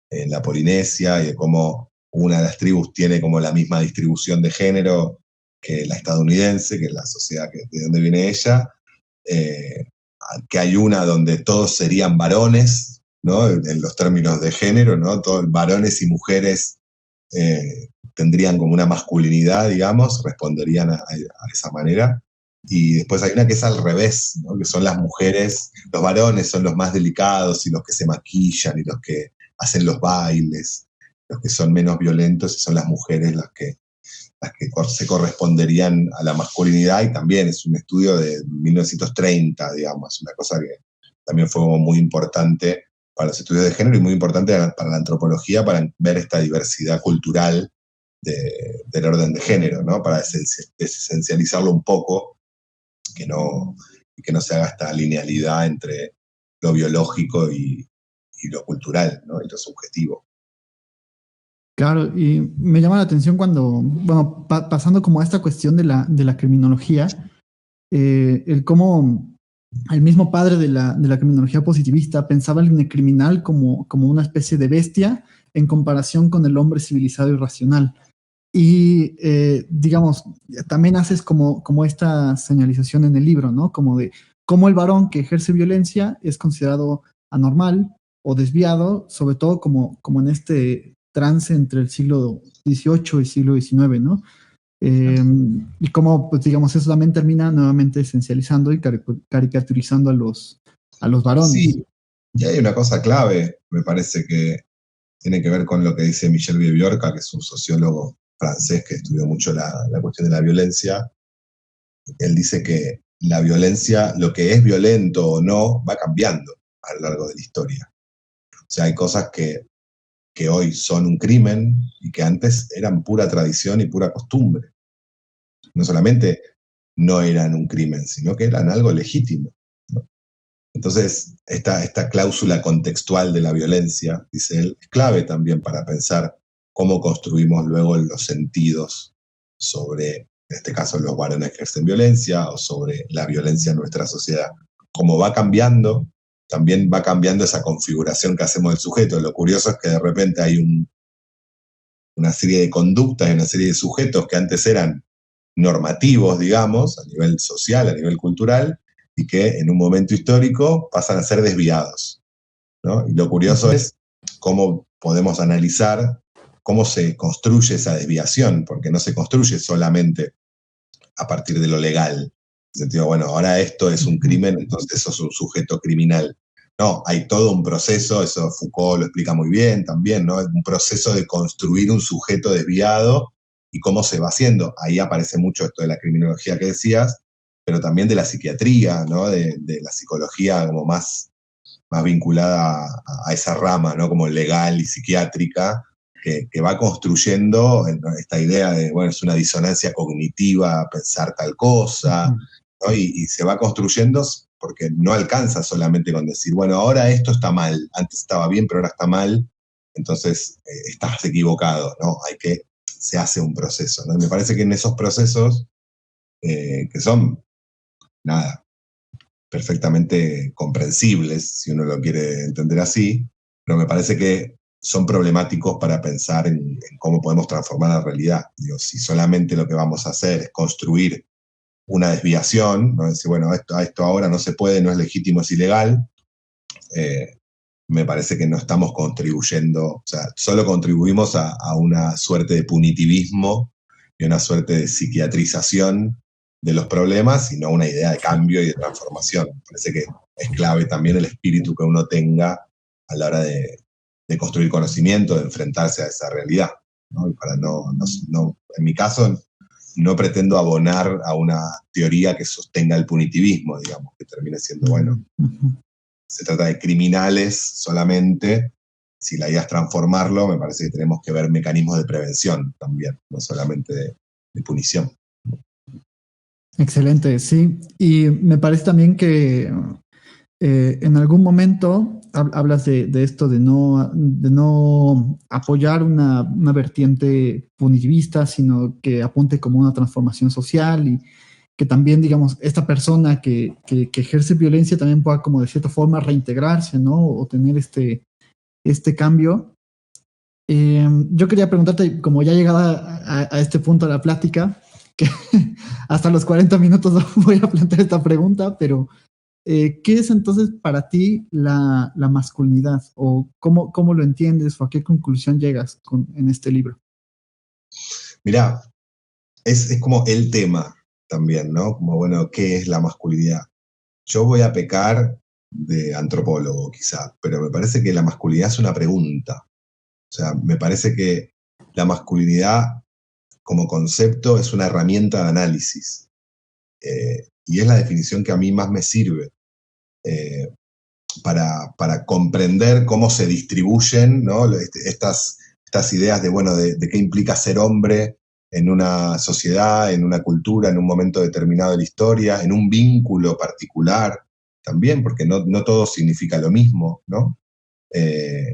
en la Polinesia y de cómo una de las tribus tiene como la misma distribución de género que la estadounidense, que es la sociedad de donde viene ella, que hay una donde todos serían varones, ¿no? En los términos de género, ¿no? Todos varones y mujeres tendrían como una masculinidad, digamos, responderían a esa manera. Y después hay una que es al revés, ¿no? Que son las mujeres, los varones son los más delicados y los que se maquillan y los que hacen los bailes, los que son menos violentos, y son las mujeres las que se corresponderían a la masculinidad. Y también es un estudio de 1930, digamos, una cosa que también fue como muy importante para los estudios de género y muy importante para la antropología, para ver esta diversidad cultural del orden de género, ¿no? Para desesencializarlo un poco, que no se haga esta linealidad entre lo biológico y lo cultural, ¿no? Y lo subjetivo. Claro, y me llama la atención cuando, bueno, pasando como a esta cuestión de la criminología, el cómo el mismo padre de la criminología positivista pensaba el criminal como una especie de bestia en comparación con el hombre civilizado y racional. Y, digamos, también haces como esta señalización en el libro, ¿no? Como de cómo el varón que ejerce violencia es considerado anormal o desviado, sobre todo como en este trance entre el siglo XVIII y siglo XIX, ¿no? Y cómo, pues, digamos, eso también termina nuevamente esencializando y caricaturizando a los varones. Sí, y hay una cosa clave, me parece que tiene que ver con lo que dice Michel Vieux-Biorka, que es un sociólogo francés que estudió mucho la cuestión de la violencia. Él dice que la violencia, lo que es violento o no, va cambiando a lo largo de la historia. O sea, hay cosas que hoy son un crimen y que antes eran pura tradición y pura costumbre. No solamente no eran un crimen, sino que eran algo legítimo, ¿no? Entonces, esta cláusula contextual de la violencia, dice él, es clave también para pensar cómo construimos luego los sentidos sobre, en este caso, los varones que ejercen violencia o sobre la violencia en nuestra sociedad. Como va cambiando, también va cambiando esa configuración que hacemos del sujeto. Lo curioso es que de repente hay una serie de conductas y una serie de sujetos que antes eran normativos, digamos, a nivel social, a nivel cultural, y que en un momento histórico pasan a ser desviados, ¿no? Y lo curioso es cómo podemos analizar cómo se construye esa desviación, porque no se construye solamente a partir de lo legal. En el sentido, bueno, ahora esto es un crimen, entonces sos un sujeto criminal. No, hay todo un proceso, eso Foucault lo explica muy bien también, ¿no? Un proceso de construir un sujeto desviado y cómo se va haciendo. Ahí aparece mucho esto de la criminología que decías, pero también de la psiquiatría, ¿no? De la psicología como más vinculada a esa rama, ¿no? Como legal y psiquiátrica, que va construyendo esta idea de, bueno, es una disonancia cognitiva pensar tal cosa, ¿no? Y se va construyendo porque no alcanza solamente con decir, bueno, ahora esto está mal, antes estaba bien, pero ahora está mal, entonces estás equivocado, ¿no? Se hace un proceso, ¿no? Y me parece que en esos procesos, que son, nada, perfectamente comprensibles, si uno lo quiere entender así, pero me parece que son problemáticos para pensar en cómo podemos transformar la realidad. Digo, si solamente lo que vamos a hacer es construir una desviación, ¿no? Decir, bueno, esto ahora no se puede, no es legítimo, es ilegal, me parece que no estamos contribuyendo, o sea, solo contribuimos a una suerte de punitivismo y una suerte de psiquiatrización de los problemas y no una idea de cambio y de transformación. Me parece que es clave también el espíritu que uno tenga a la hora de construir conocimiento, de enfrentarse a esa realidad, ¿no? Y para en mi caso, no pretendo abonar a una teoría que sostenga el punitivismo, digamos, que termine siendo, bueno, se trata de criminales solamente. Si la idea es transformarlo, me parece que tenemos que ver mecanismos de prevención también, no solamente de punición. Excelente, sí. Y me parece también que en algún momento hablas de esto de no apoyar una vertiente punitivista, sino que apunte como una transformación social y que también, digamos, esta persona que ejerce violencia también pueda como de cierta forma reintegrarse, ¿no? O tener este cambio. Yo quería preguntarte, como ya llegada a este punto de la plática, que hasta los 40 minutos voy a plantear esta pregunta, pero ¿qué es entonces para ti la masculinidad? ¿O cómo lo entiendes o a qué conclusión llegas en este libro? Mirá, es como el tema también, ¿no? Como, bueno, ¿qué es la masculinidad? Yo voy a pecar de antropólogo quizá, pero me parece que la masculinidad es una pregunta. O sea, me parece que la masculinidad como concepto es una herramienta de análisis. Y es la definición que a mí más me sirve para comprender cómo se distribuyen, ¿no? estas ideas de, bueno, de qué implica ser hombre en una sociedad, en una cultura, en un momento determinado de la historia, en un vínculo particular también, porque no todo significa lo mismo, ¿no?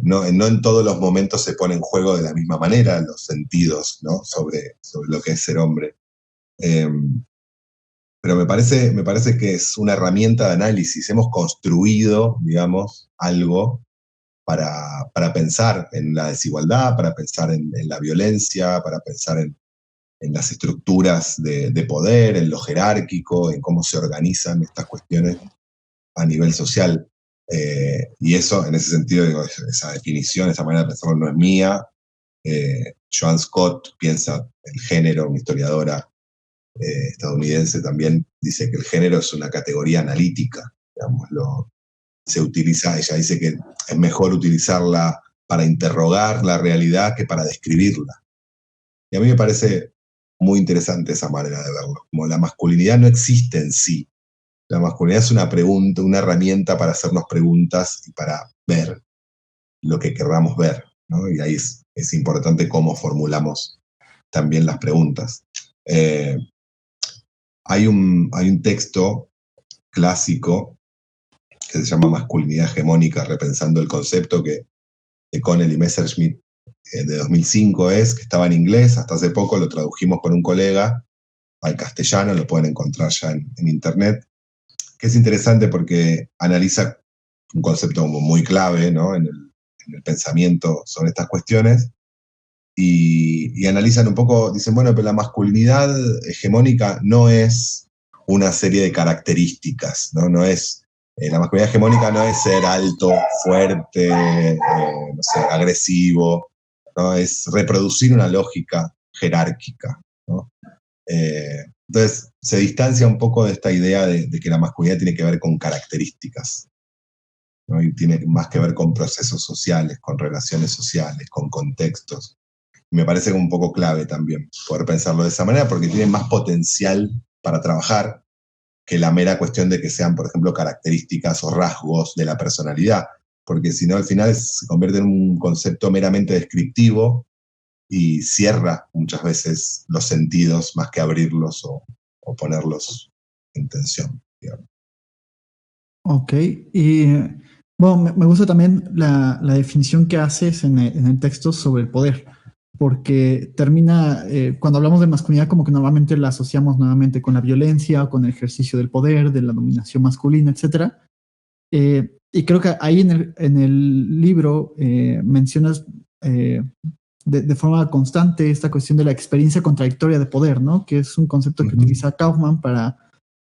No en todos los momentos se pone en juego de la misma manera los sentidos, ¿no? sobre lo que es ser hombre. Eh, pero me parece que es una herramienta de análisis. Hemos construido, digamos, algo para pensar en la desigualdad, para pensar en la violencia, para pensar en las estructuras de poder, en lo jerárquico, en cómo se organizan estas cuestiones a nivel social. Y eso, en ese sentido, digo, esa definición, esa manera de pensarlo no es mía. Joan Scott piensa el género, una historiadora estadounidense también dice que el género es una categoría analítica, digámoslo. Se utiliza, ella dice que es mejor utilizarla para interrogar la realidad que para describirla. Y a mí me parece muy interesante esa manera de verlo, como la masculinidad no existe en sí. La masculinidad es una pregunta, una herramienta para hacernos preguntas y para ver lo que querramos ver, ¿no? Y ahí es importante cómo formulamos también las preguntas. Hay un texto clásico que se llama Masculinidad Hegemónica, repensando el concepto, que de Connell y Messerschmitt de 2005 que estaba en inglés, hasta hace poco lo tradujimos con un colega al castellano, lo pueden encontrar ya en internet, que es interesante porque analiza un concepto muy clave, ¿no? en el pensamiento sobre estas cuestiones, y analizan un poco, dicen, bueno, pero la masculinidad hegemónica no es una serie de características, ¿no? No es, la masculinidad hegemónica no es ser alto, fuerte, no sé, agresivo, ¿no? Es reproducir una lógica jerárquica, ¿no? Entonces, se distancia un poco de esta idea de que la masculinidad tiene que ver con características, ¿no? Y tiene más que ver con procesos sociales, con relaciones sociales, con contextos. Me parece un poco clave también poder pensarlo de esa manera, porque tiene más potencial para trabajar que la mera cuestión de que sean, por ejemplo, características o rasgos de la personalidad, porque si no, al final se convierte en un concepto meramente descriptivo y cierra muchas veces los sentidos más que abrirlos o ponerlos en tensión, digamos. Ok, y bueno, me gusta también la definición que haces en el texto sobre el poder, porque termina, cuando hablamos de masculinidad, como que normalmente la asociamos nuevamente con la violencia, con el ejercicio del poder, de la dominación masculina, etcétera. Y creo que ahí en el libro mencionas de forma constante esta cuestión de la experiencia contradictoria de poder, ¿no? Que es un concepto que utiliza Kaufman para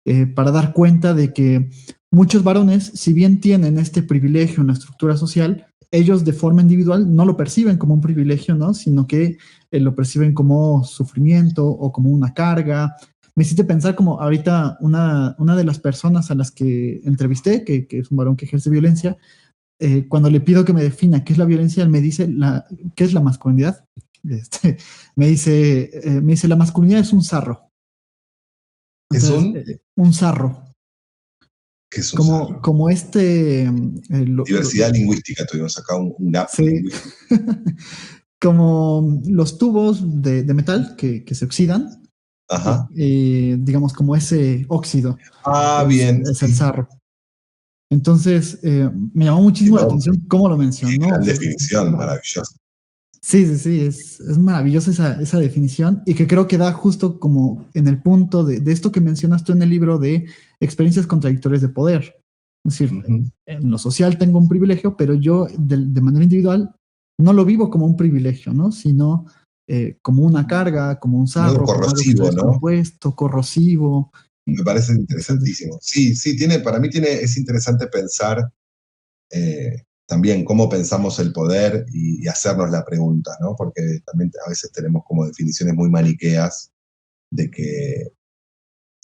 dar cuenta de que muchos varones, si bien tienen este privilegio en la estructura social, ellos de forma individual no lo perciben como un privilegio, ¿no? Sino que lo perciben como sufrimiento o como una carga. Me hiciste pensar como ahorita una de las personas a las que entrevisté, que es un varón que ejerce violencia, cuando le pido que me defina qué es la violencia, él me dice qué es la masculinidad. Me dice, la masculinidad es un sarro. ¿Es Entonces, un sarro. ¿Qué es un sarro? Como Diversidad lingüística, tuvimos acá un gap sí. lingüístico. Como los tubos de metal que se oxidan, Ajá. digamos como ese óxido Ah, bien, es el sí. sarro. Entonces, me llamó muchísimo la No, atención cómo lo qué mencionó. gran O sea, definición, maravillosa. sí, sí, sí, es maravillosa esa definición y que creo que da justo como en el punto de esto que mencionas tú en el libro de experiencias contradictorias de poder. Es decir, Ujú. en lo social tengo un privilegio, pero yo de manera individual no lo vivo como un privilegio, ¿no? Sino como una carga, como un Como algo sarro, como algo que está corrosivo, ¿no? descompuesto, corrosivo. Me parece Entonces, interesantísimo. Sí, sí, para mí es interesante pensar también cómo pensamos el poder y hacernos la pregunta, ¿no? Porque también a veces tenemos como definiciones muy maniqueas de que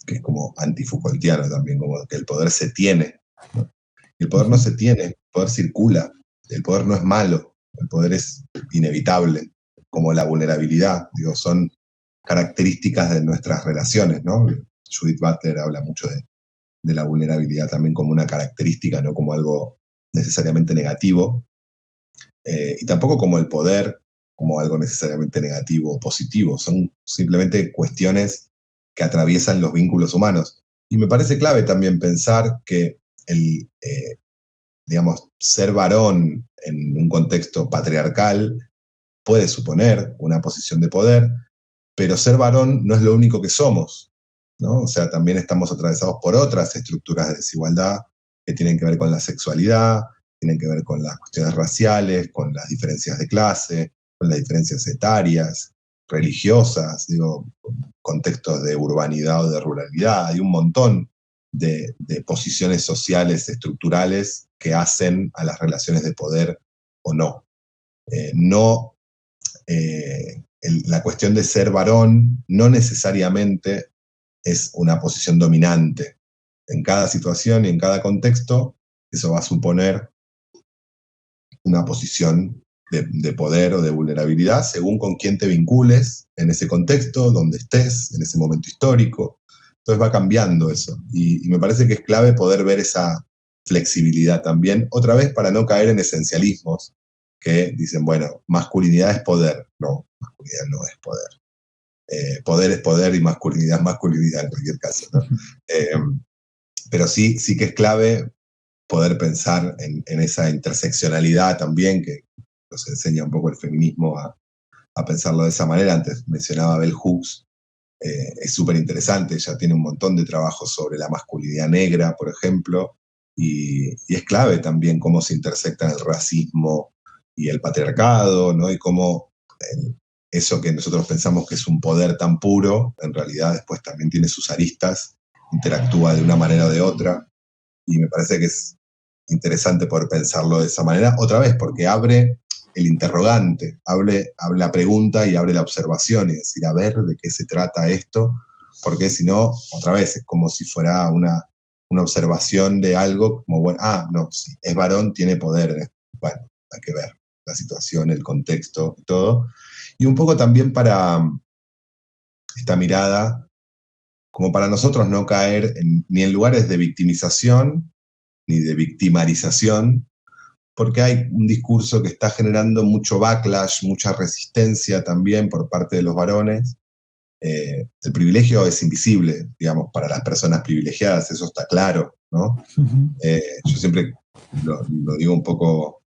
es como antifoucaultiano también, como que el poder se tiene, ¿no? Y el poder no se tiene, el poder circula, el poder no es malo, el poder es inevitable, como la vulnerabilidad, digo, son características de nuestras relaciones, ¿no? Judith Butler habla mucho de la vulnerabilidad también como una característica, no como algo necesariamente negativo, y tampoco como el poder como algo necesariamente negativo o positivo, son simplemente cuestiones que atraviesan los vínculos humanos. Y me parece clave también pensar que digamos, ser varón en un contexto patriarcal puede suponer una posición de poder, pero ser varón no es lo único que somos, ¿no? O sea, también estamos atravesados por otras estructuras de desigualdad que tienen que ver con la sexualidad, tienen que ver con las cuestiones raciales, con las diferencias de clase, con las diferencias etarias, religiosas, digo, contextos de urbanidad o de ruralidad. Hay un montón de posiciones sociales, estructurales, que hacen a las relaciones de poder o no. No la cuestión de ser varón no necesariamente es una posición dominante. En cada situación y en cada contexto, eso va a suponer una posición de poder o de vulnerabilidad según con quién te vincules en ese contexto, donde estés, en ese momento histórico. Entonces va cambiando eso. Y me parece que es clave poder ver esa flexibilidad también, otra vez para no caer en esencialismos que dicen, bueno, masculinidad es poder. No, masculinidad no es poder. Poder es poder y masculinidad es masculinidad en cualquier caso, ¿no? Pero sí, sí que es clave poder pensar en esa interseccionalidad también, que nos enseña un poco el feminismo a pensarlo de esa manera. Antes mencionaba a Bell Hooks, es súper interesante, ella tiene un montón de trabajos sobre la masculinidad negra, por ejemplo, y es clave también cómo se intersectan el racismo y el patriarcado, ¿no? Y cómo eso que nosotros pensamos que es un poder tan puro, en realidad después también tiene sus aristas, interactúa de una manera o de otra, y me parece que es interesante poder pensarlo de esa manera, otra vez, porque abre el interrogante, abre la pregunta y abre la observación, y decir, a ver, ¿de qué se trata esto? Porque si no, otra vez, es como si fuera una observación de algo, como, bueno, no, si es varón, tiene poder. Bueno, hay que ver la situación, el contexto y todo. Y un poco también para esta mirada, como para nosotros no caer ni en lugares de victimización, ni de victimarización, porque hay un discurso que está generando mucho backlash, mucha resistencia también por parte de los varones. El privilegio es invisible, digamos, para las personas privilegiadas, eso está claro, ¿no? Yo siempre lo digo un poco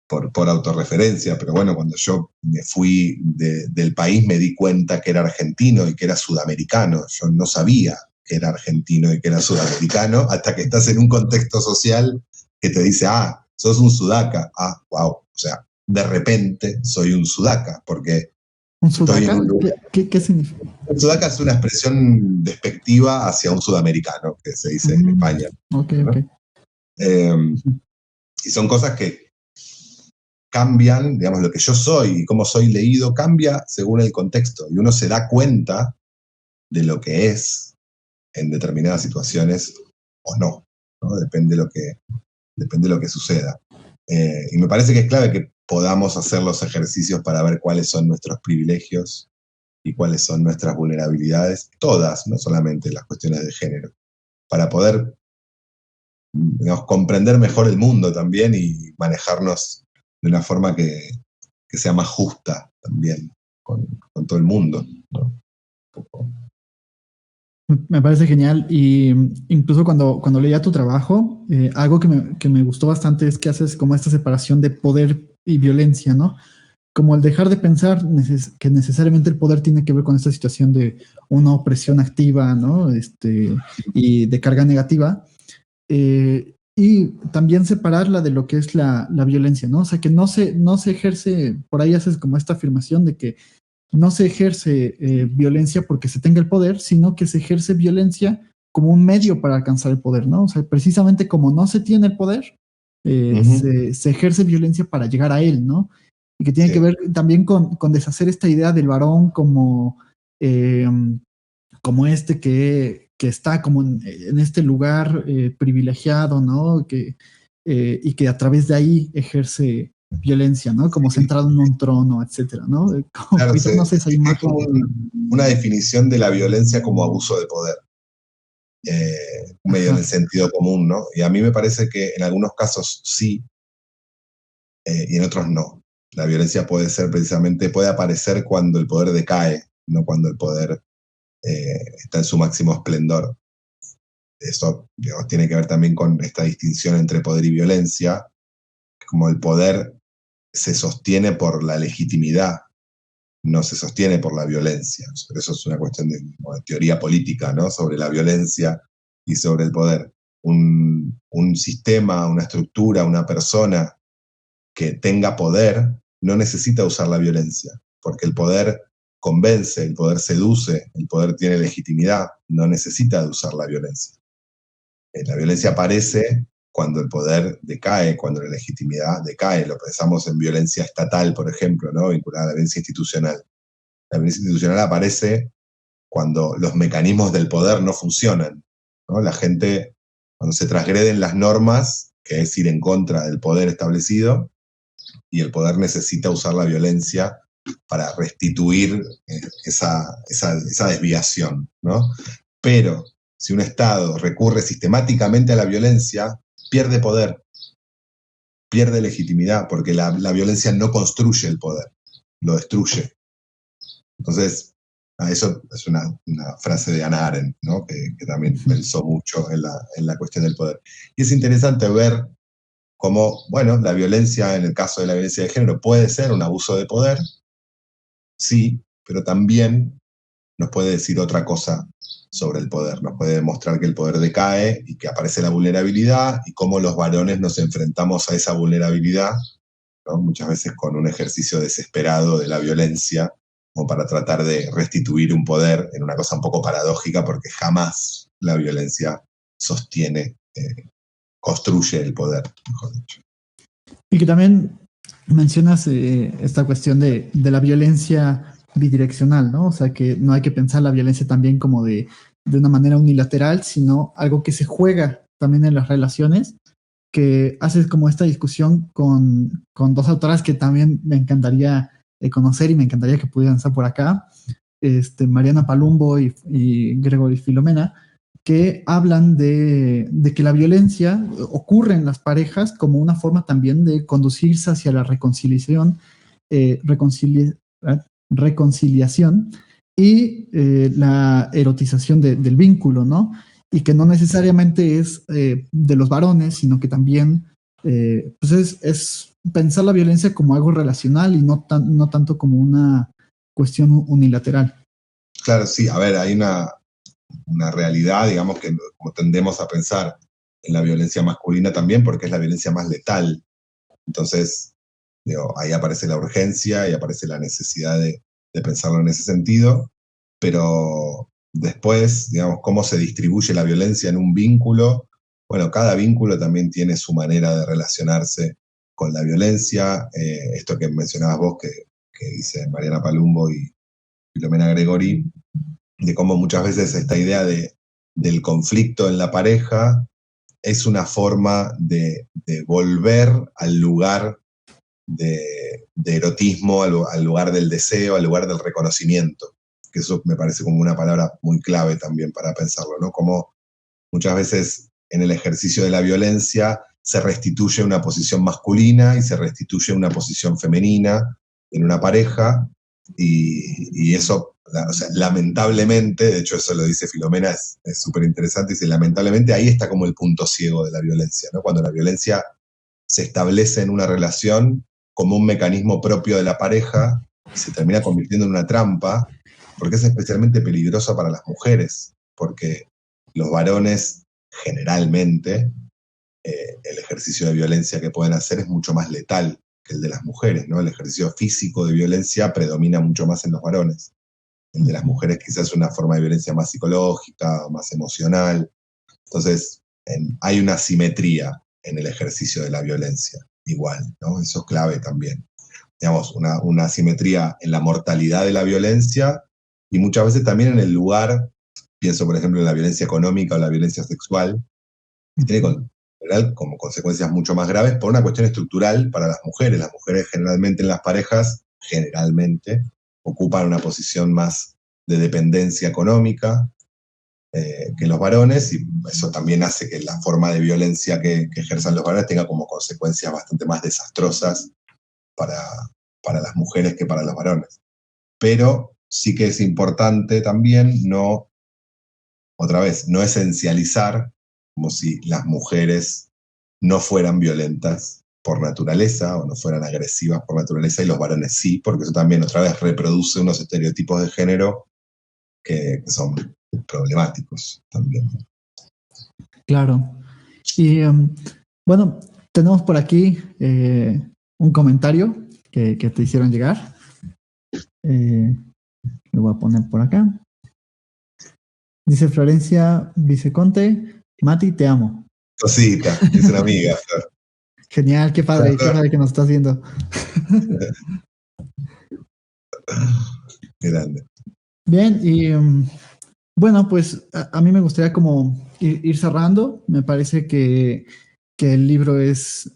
por autorreferencia, pero bueno, cuando yo me fui del país me di cuenta que era argentino y que era sudamericano. Yo no sabía que era argentino y que era sudamericano hasta que estás en un contexto social que te dice, sos un sudaca. Wow. O sea, de repente soy un sudaca, porque ¿un estoy en sudaca? un lugar. ¿Qué significa? Un sudaca es una expresión despectiva hacia un sudamericano, que se dice en España, Ok, ¿no? ok. Y son cosas que cambian, digamos, lo que yo soy y cómo soy leído cambia según el contexto. Y uno se da cuenta de lo que es en determinadas situaciones o no, ¿no? Depende de lo que suceda. Y me parece que es clave que podamos hacer los ejercicios para ver cuáles son nuestros privilegios y cuáles son nuestras vulnerabilidades, todas, no solamente las cuestiones de género, para poder, digamos, comprender mejor el mundo también y manejarnos de una forma que sea más justa también con todo el mundo, ¿no? Me parece genial y incluso cuando leía tu trabajo, algo que me gustó bastante es que haces como esta separación de poder y violencia, ¿no? Como el dejar de pensar que necesariamente el poder tiene que ver con esta situación de una opresión activa, ¿no? Y de carga negativa. Y también separarla de lo que es la violencia, ¿no? O sea, que no se ejerce, por ahí haces como esta afirmación de que no se ejerce violencia porque se tenga el poder, sino que se ejerce violencia como un medio para alcanzar el poder, ¿no? O sea, precisamente como no se tiene el poder, se ejerce violencia para llegar a él, ¿no? Y que tiene que Sí. ver también con deshacer esta idea del varón eh, como que está como en este lugar privilegiado, ¿no? Y que a través de ahí ejerce violencia, ¿no? Como Sí. centrado en un trono, etcétera, ¿no? Como, Claro, ahorita no sé esa es imagen. como una definición de la violencia como abuso de poder, medio en Ajá, el sentido común, ¿no? Y a mí me parece que en algunos casos sí, y en otros no. La violencia puede ser precisamente, puede aparecer cuando el poder decae, no cuando el poder está en su máximo esplendor. Eso, digamos, tiene que ver también con esta distinción entre poder y violencia, como el poder se sostiene por la legitimidad, no se sostiene por la violencia. Eso es una cuestión de teoría política, ¿no? Sobre la violencia y sobre el poder. Un sistema, una estructura, una persona que tenga poder no necesita usar la violencia, porque el poder convence, el poder seduce, el poder tiene legitimidad, no necesita de usar la violencia. La violencia aparece cuando el poder decae, cuando la legitimidad decae. Lo pensamos en violencia estatal, por ejemplo, ¿no? Vinculada a la violencia institucional. La violencia institucional aparece cuando los mecanismos del poder no funcionan, ¿no? La gente, cuando se transgreden las normas, que es ir en contra del poder establecido, y el poder necesita usar la violencia para restituir esa desviación, ¿no? Pero si un Estado recurre sistemáticamente a la violencia, pierde poder, pierde legitimidad, porque la violencia no construye el poder, lo destruye. Entonces, eso es una frase de Hannah Arendt, ¿no? Que también pensó mucho en la cuestión del poder. Y es interesante ver cómo, bueno, la violencia, en el caso de la violencia de género, puede ser un abuso de poder, sí, pero también nos puede decir otra cosa sobre el poder. Nos puede demostrar que el poder decae y que aparece la vulnerabilidad y cómo los varones nos enfrentamos a esa vulnerabilidad, ¿no? Muchas veces con un ejercicio desesperado de la violencia, como para tratar de restituir un poder en una cosa un poco paradójica, porque jamás la violencia sostiene, construye el poder, mejor dicho. y que también mencionas esta cuestión de la violencia bidireccional, ¿no? O sea, que no hay que pensar la violencia también como de una manera unilateral, sino algo que se juega también en las relaciones, que haces como esta discusión con dos autoras que también me encantaría conocer y me encantaría que pudieran estar por acá, Mariana Palumbo y Gregory Filomena, que hablan de que la violencia ocurre en las parejas como una forma también de conducirse hacia la reconciliación, reconciliación y la erotización del vínculo, ¿no? Y que no necesariamente es de los varones, sino que también pues es pensar la violencia como algo relacional y no tanto como una cuestión unilateral. Claro, sí, a ver, hay una realidad, digamos, que como tendemos a pensar en la violencia masculina también, porque es la violencia más letal. Entonces, digo, ahí aparece la urgencia y aparece la necesidad de pensarlo en ese sentido, pero después, digamos, cómo se distribuye la violencia en un vínculo. Bueno, cada vínculo también tiene su manera de relacionarse con la violencia. Esto que mencionabas vos, que dice Mariana Palumbo y Filomena Gregori, de cómo muchas veces esta idea del conflicto en la pareja es una forma de volver al lugar de erotismo, al lugar del deseo, al lugar del reconocimiento, que eso me parece como una palabra muy clave también para pensarlo, ¿no? Como muchas veces en el ejercicio de la violencia se restituye una posición masculina y se restituye una posición femenina en una pareja, Y eso, o sea, lamentablemente, de hecho eso lo dice Filomena, es súper interesante, dice, lamentablemente ahí está como el punto ciego de la violencia, ¿no? Cuando la violencia se establece en una relación como un mecanismo propio de la pareja y se termina convirtiendo en una trampa, porque es especialmente peligroso para las mujeres, porque los varones generalmente el ejercicio de violencia que pueden hacer es mucho más letal que el de las mujeres, ¿no? El ejercicio físico de violencia predomina mucho más en los varones. El de las mujeres quizás es una forma de violencia más psicológica, más emocional. Entonces, hay una asimetría en el ejercicio de la violencia, igual, ¿no? Eso es clave también. Digamos, una asimetría en la mortalidad de la violencia y muchas veces también en el lugar, pienso por ejemplo en la violencia económica o la violencia sexual, que tiene como consecuencias mucho más graves por una cuestión estructural para las mujeres. Las mujeres generalmente en las parejas, generalmente, ocupan una posición más de dependencia económica que los varones, y eso también hace que la forma de violencia que ejerzan los varones tenga como consecuencias bastante más desastrosas para las mujeres que para los varones. Pero sí que es importante también no, otra vez, no esencializar como si las mujeres no fueran violentas por naturaleza o no fueran agresivas por naturaleza y los varones sí, porque eso también otra vez reproduce unos estereotipos de género que son problemáticos también. Claro. Y bueno, tenemos por aquí un comentario que te hicieron llegar. Lo voy a poner por acá. Dice Florencia Viceconte, Mati, te amo. Cosita, es una amiga. Genial, qué padre que nos estás viendo. Grande. Bien, y bueno, pues a mí me gustaría como ir cerrando. Me parece que el libro es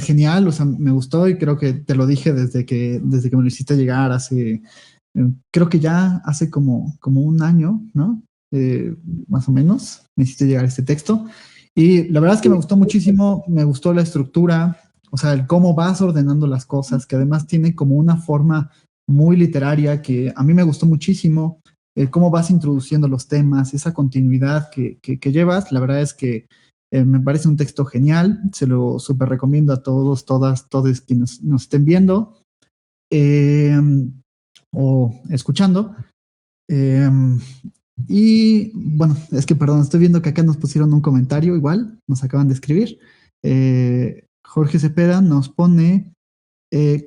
genial, o sea, me gustó y creo que te lo dije desde que me lo hiciste llegar hace, creo que ya hace como un año, ¿no? Más o menos, me hiciste llegar este texto. Y la verdad es que me gustó muchísimo, me gustó la estructura, o sea, el cómo vas ordenando las cosas, que además tiene como una forma muy literaria que a mí me gustó muchísimo, cómo vas introduciendo los temas, esa continuidad que llevas, la verdad es que me parece un texto genial, se lo súper recomiendo a todos, todas, todos quienes nos estén viendo o escuchando. Y bueno, es que perdón, estoy viendo que acá nos pusieron un comentario igual, nos acaban de escribir. Jorge Cepeda nos pone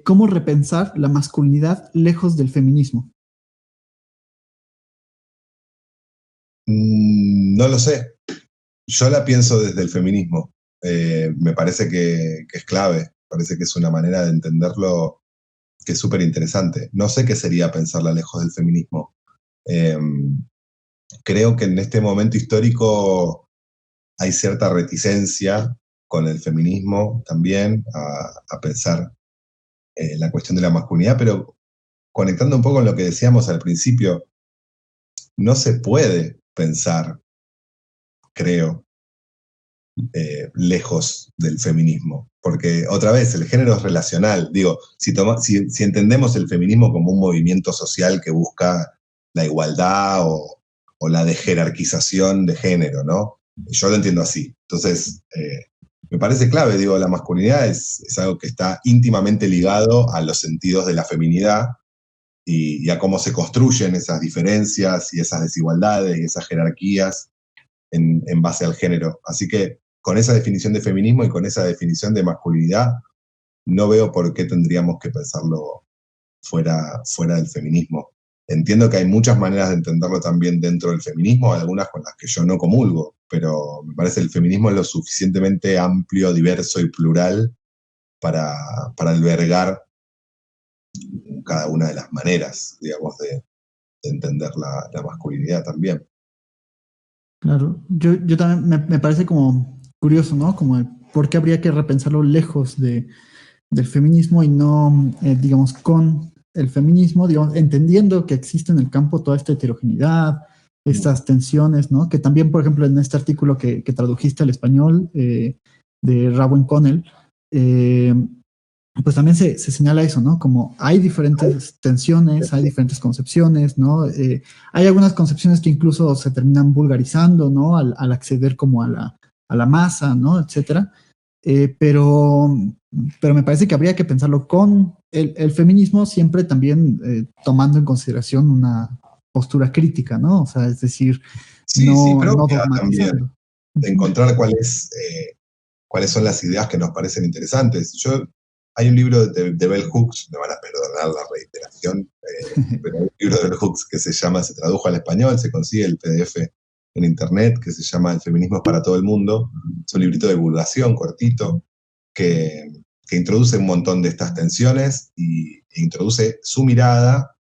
¿cómo repensar la masculinidad lejos del feminismo? No lo sé. Yo la pienso desde el feminismo. Me parece que es clave. Parece que es una manera de entenderlo que es súper interesante. No sé qué sería pensarla lejos del feminismo. Creo que en este momento histórico hay cierta reticencia con el feminismo también a pensar la cuestión de la masculinidad, pero conectando un poco con lo que decíamos al principio, no se puede pensar, creo, lejos del feminismo. Porque otra vez, el género es relacional. Digo, si entendemos el feminismo como un movimiento social que busca la igualdad o la desjerarquización de género, ¿no? Yo lo entiendo así. Entonces, me parece clave, digo, la masculinidad es algo que está íntimamente ligado a los sentidos de la feminidad y a cómo se construyen esas diferencias y esas desigualdades y esas jerarquías en base al género. Así que con esa definición de feminismo y con esa definición de masculinidad, no veo por qué tendríamos que pensarlo fuera del feminismo. Entiendo que hay muchas maneras de entenderlo también dentro del feminismo, algunas con las que yo no comulgo, pero me parece que el feminismo es lo suficientemente amplio, diverso y plural para albergar cada una de las maneras, digamos, de entender la masculinidad también. Claro, yo también me parece como curioso, ¿no? Como el por qué habría que repensarlo lejos del feminismo y no, digamos, con el feminismo, digamos, entendiendo que existe en el campo toda esta heterogeneidad, estas tensiones, ¿no? Que también, por ejemplo, en este artículo que tradujiste al español de Rowan Connell, pues también se señala eso, ¿no? Como hay diferentes tensiones, hay diferentes concepciones, ¿no? Hay algunas concepciones que incluso se terminan vulgarizando, ¿no? Al acceder como a la masa, ¿no? Etcétera. Pero me parece que habría que pensarlo con el feminismo siempre también tomando en consideración una postura crítica, ¿no? O sea, es decir, Sí, sí, no propia también, dogmatizando. de encontrar cuáles son las ideas que nos parecen interesantes. Hay un libro de Bell Hooks, me van a perdonar la reiteración, pero hay un libro de Bell Hooks que se tradujo al español, se consigue el PDF en internet, que se llama El feminismo es para todo el mundo. Es un librito de divulgación cortito que introduce un montón de estas tensiones e introduce su mirada.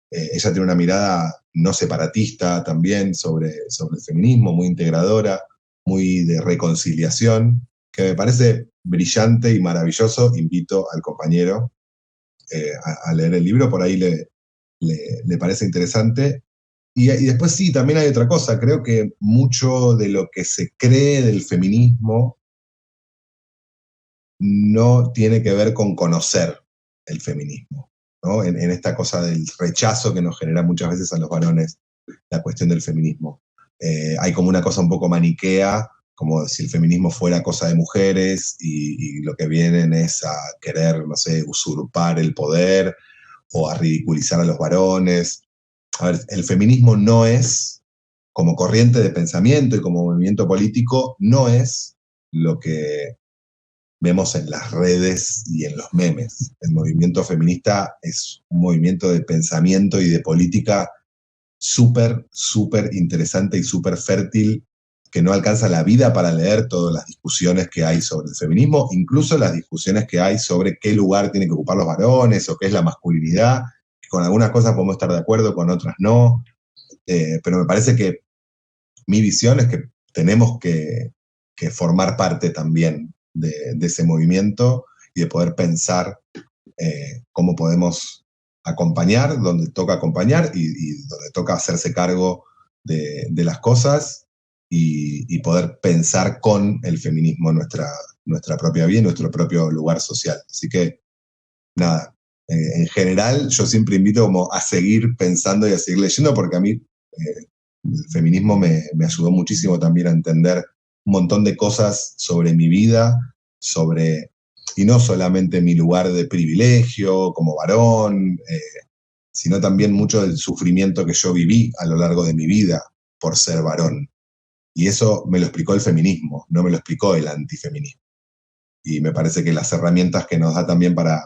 Ella tiene una mirada no separatista también sobre el feminismo, muy integradora, muy de reconciliación, que me parece brillante y maravilloso. Invito al compañero a leer el libro, por ahí le parece interesante. Y después sí, también hay otra cosa. Creo que mucho de lo que se cree del feminismo no tiene que ver con conocer el feminismo, ¿no? En esta cosa del rechazo que nos genera muchas veces a los varones la cuestión del feminismo. Hay como una cosa un poco maniquea, como si el feminismo fuera cosa de mujeres y lo que vienen es a querer, no sé, usurpar el poder o a ridiculizar a los varones. A ver, el feminismo no es, como corriente de pensamiento y como movimiento político, no es lo que vemos en las redes y en los memes. El movimiento feminista es un movimiento de pensamiento y de política súper, súper interesante y súper fértil, que no alcanza la vida para leer todas las discusiones que hay sobre el feminismo, incluso las discusiones que hay sobre qué lugar tienen que ocupar los varones o qué es la masculinidad. Con algunas cosas podemos estar de acuerdo, con otras no. Pero me parece que mi visión es que tenemos que formar parte también de ese movimiento y de poder pensar cómo podemos acompañar donde toca acompañar y donde toca hacerse cargo de las cosas y poder pensar con el feminismo nuestra propia vida y nuestro propio lugar social. Así que, nada, en general yo siempre invito como a seguir pensando y a seguir leyendo porque a mí el feminismo me ayudó muchísimo también a entender un montón de cosas sobre mi vida, y no solamente mi lugar de privilegio como varón, sino también mucho del sufrimiento que yo viví a lo largo de mi vida por ser varón. Y eso me lo explicó el feminismo, no me lo explicó el antifeminismo. Y me parece que las herramientas que nos da también para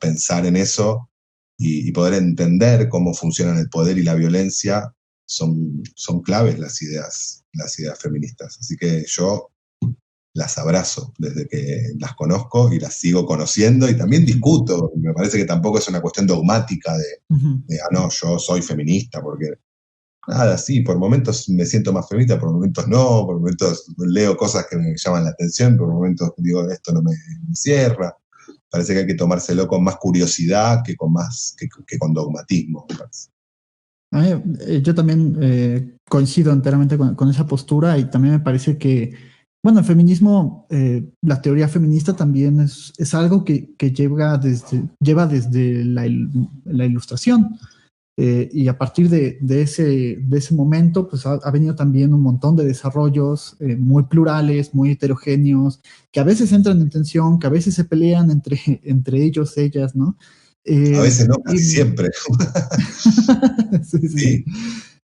pensar en eso y poder entender cómo funcionan el poder y la violencia son claves las ideas feministas. Así que yo las abrazo desde que las conozco y las sigo conociendo y también discuto. Me parece que tampoco es una cuestión dogmática no, yo soy feminista, porque nada, sí, por momentos me siento más feminista, por momentos no, por momentos leo cosas que me llaman la atención, por momentos digo, esto no me cierra. Parece que hay que tomárselo con más curiosidad que con dogmatismo, me parece. Yo también coincido enteramente con esa postura y también me parece que, bueno, el feminismo, la teoría feminista también es algo que lleva desde la ilustración. Y a partir de ese momento, pues ha venido también un montón de desarrollos muy plurales, muy heterogéneos, que a veces entran en tensión, que a veces se pelean entre ellos, ellas, ¿no? A veces no, casi siempre. Sí.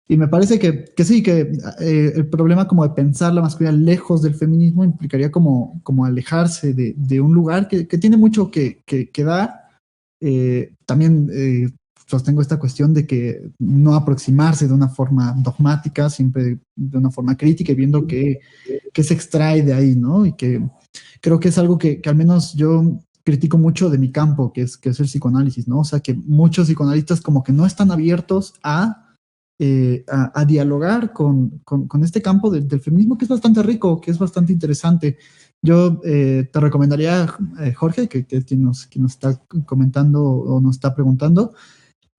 Y me parece que sí, que el problema como de pensar la masculinidad lejos del feminismo implicaría como alejarse de un lugar que tiene mucho que dar. También sostengo esta cuestión de que no aproximarse de una forma dogmática, siempre de una forma crítica y viendo qué se extrae de ahí, ¿no? Y que creo que es algo que al menos yo critico mucho de mi campo, que es el psicoanálisis, ¿no? O sea, que muchos psicoanalistas como que no están abiertos a dialogar con este campo del feminismo, que es bastante rico, que es bastante interesante. Yo te recomendaría, Jorge, que es quien nos está comentando o nos está preguntando,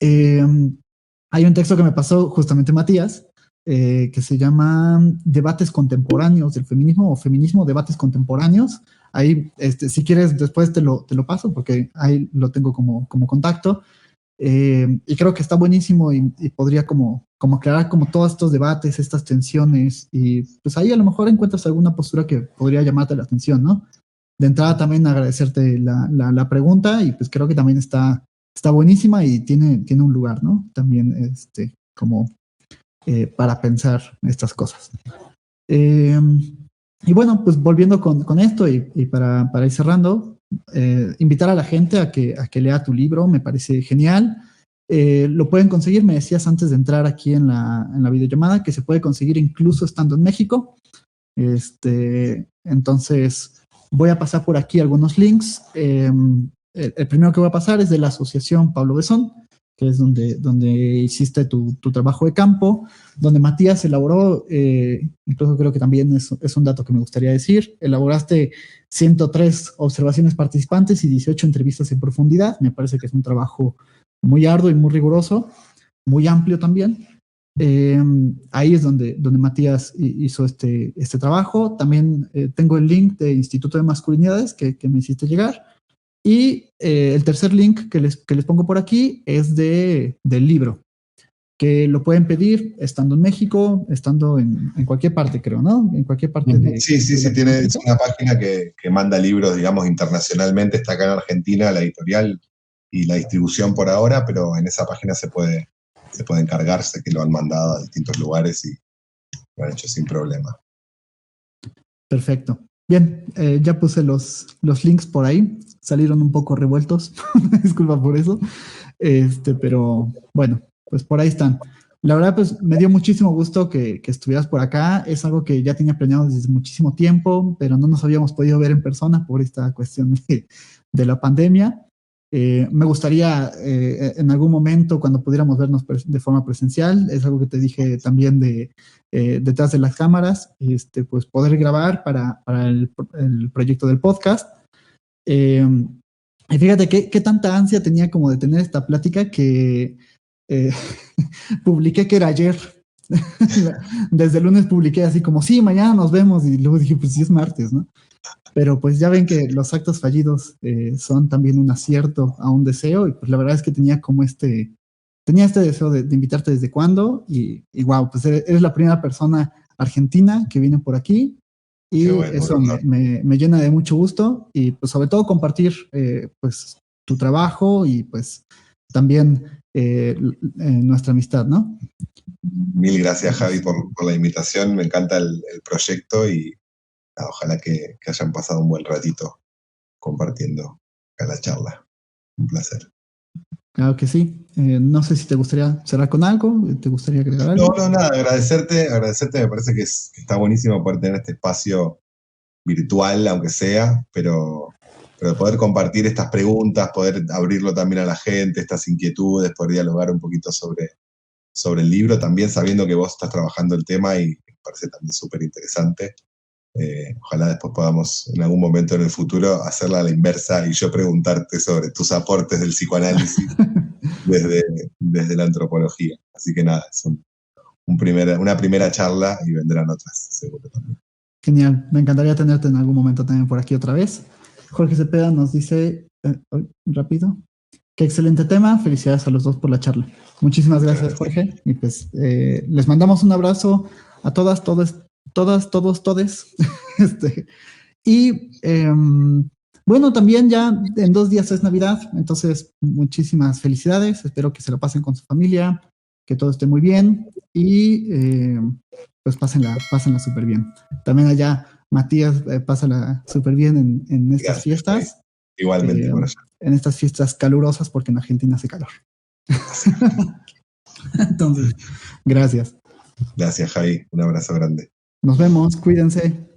hay un texto que me pasó justamente Matías, que se llama Debates contemporáneos del feminismo o Feminismo, debates contemporáneos. ahí, si quieres, después te lo paso, porque ahí lo tengo como contacto. Y creo que está buenísimo y podría como aclarar como todos estos debates, estas tensiones, y pues ahí a lo mejor encuentras alguna postura que podría llamarte la atención, ¿no? De entrada también agradecerte la pregunta, y pues creo que también está buenísima y tiene un lugar, ¿no? También como para pensar estas cosas. Y bueno, pues volviendo con esto y para ir cerrando, invitar a la gente a que lea tu libro, me parece genial. Lo pueden conseguir, me decías antes de entrar aquí en la videollamada, que se puede conseguir incluso estando en México. Entonces, voy a pasar por aquí algunos links. El primero que voy a pasar es de la Asociación Pablo Besón, que es donde hiciste tu trabajo de campo, donde Matías elaboró, incluso creo que también es un dato que me gustaría decir, elaboraste 103 observaciones participantes y 18 entrevistas en profundidad. Me parece que es un trabajo muy arduo y muy riguroso, muy amplio también. Ahí es donde Matías hizo este trabajo. También tengo el link de Instituto de Masculinidades que me hiciste llegar. Y el tercer link que les pongo por aquí es del libro, que lo pueden pedir estando en México, estando en cualquier parte, creo, ¿no? En cualquier parte de... Sí, es una página que manda libros, digamos, internacionalmente. Está acá en Argentina la editorial y la distribución por ahora, pero en esa página se puede encargarse, que lo han mandado a distintos lugares y lo han hecho sin problema. Perfecto. Bien, ya puse los links por ahí. Salieron un poco revueltos. Disculpa por eso. Pero bueno, pues por ahí están. La verdad, pues me dio muchísimo gusto que estuvieras por acá. Es algo que ya tenía planeado desde muchísimo tiempo, pero no nos habíamos podido ver en persona por esta cuestión de la pandemia. Me gustaría en algún momento, cuando pudiéramos vernos de forma presencial, es algo que te dije también detrás de las cámaras, pues poder grabar para el proyecto del podcast. Y fíjate qué tanta ansia tenía como de tener esta plática que publiqué que era ayer. Desde el lunes publiqué así como, sí, mañana nos vemos, y luego dije, pues sí es martes, ¿no? Pero pues ya ven que los actos fallidos son también un acierto a un deseo, y pues la verdad es que tenía este deseo de invitarte desde cuando, y wow, pues eres la primera persona argentina que viene por aquí, y bueno, eso me llena de mucho gusto, y pues sobre todo compartir pues tu trabajo y pues también nuestra amistad, ¿no? Mil gracias, Javi, por la invitación. Me encanta el proyecto y ojalá que hayan pasado un buen ratito compartiendo acá la charla. Un placer. Claro que sí. No sé si te gustaría cerrar con algo, ¿te gustaría agregar algo? No, nada, agradecerte, me parece que está buenísimo poder tener este espacio virtual, aunque sea, pero poder compartir estas preguntas, poder abrirlo también a la gente, estas inquietudes, poder dialogar un poquito sobre el libro, también sabiendo que vos estás trabajando el tema y me parece también súper interesante. Ojalá después podamos en algún momento en el futuro hacerla a la inversa y yo preguntarte sobre tus aportes del psicoanálisis desde la antropología. Así que nada, es una primera charla y vendrán otras, seguro también. Genial, me encantaría tenerte en algún momento también por aquí otra vez. Jorge Cepeda nos dice, rápido, qué excelente tema, felicidades a los dos por la charla. Muchísimas gracias, Jorge, y pues les mandamos un abrazo a todas, todes. Y bueno, también ya en 2 días es Navidad, entonces muchísimas felicidades, espero que se lo pasen con su familia, que todo esté muy bien y pues pásenla súper bien. También allá, Matías, pásala súper bien en estas fiestas. Igualmente por allá. En estas fiestas calurosas, porque en Argentina hace calor. Entonces, gracias. Gracias, Javi. Un abrazo grande. Nos vemos, cuídense.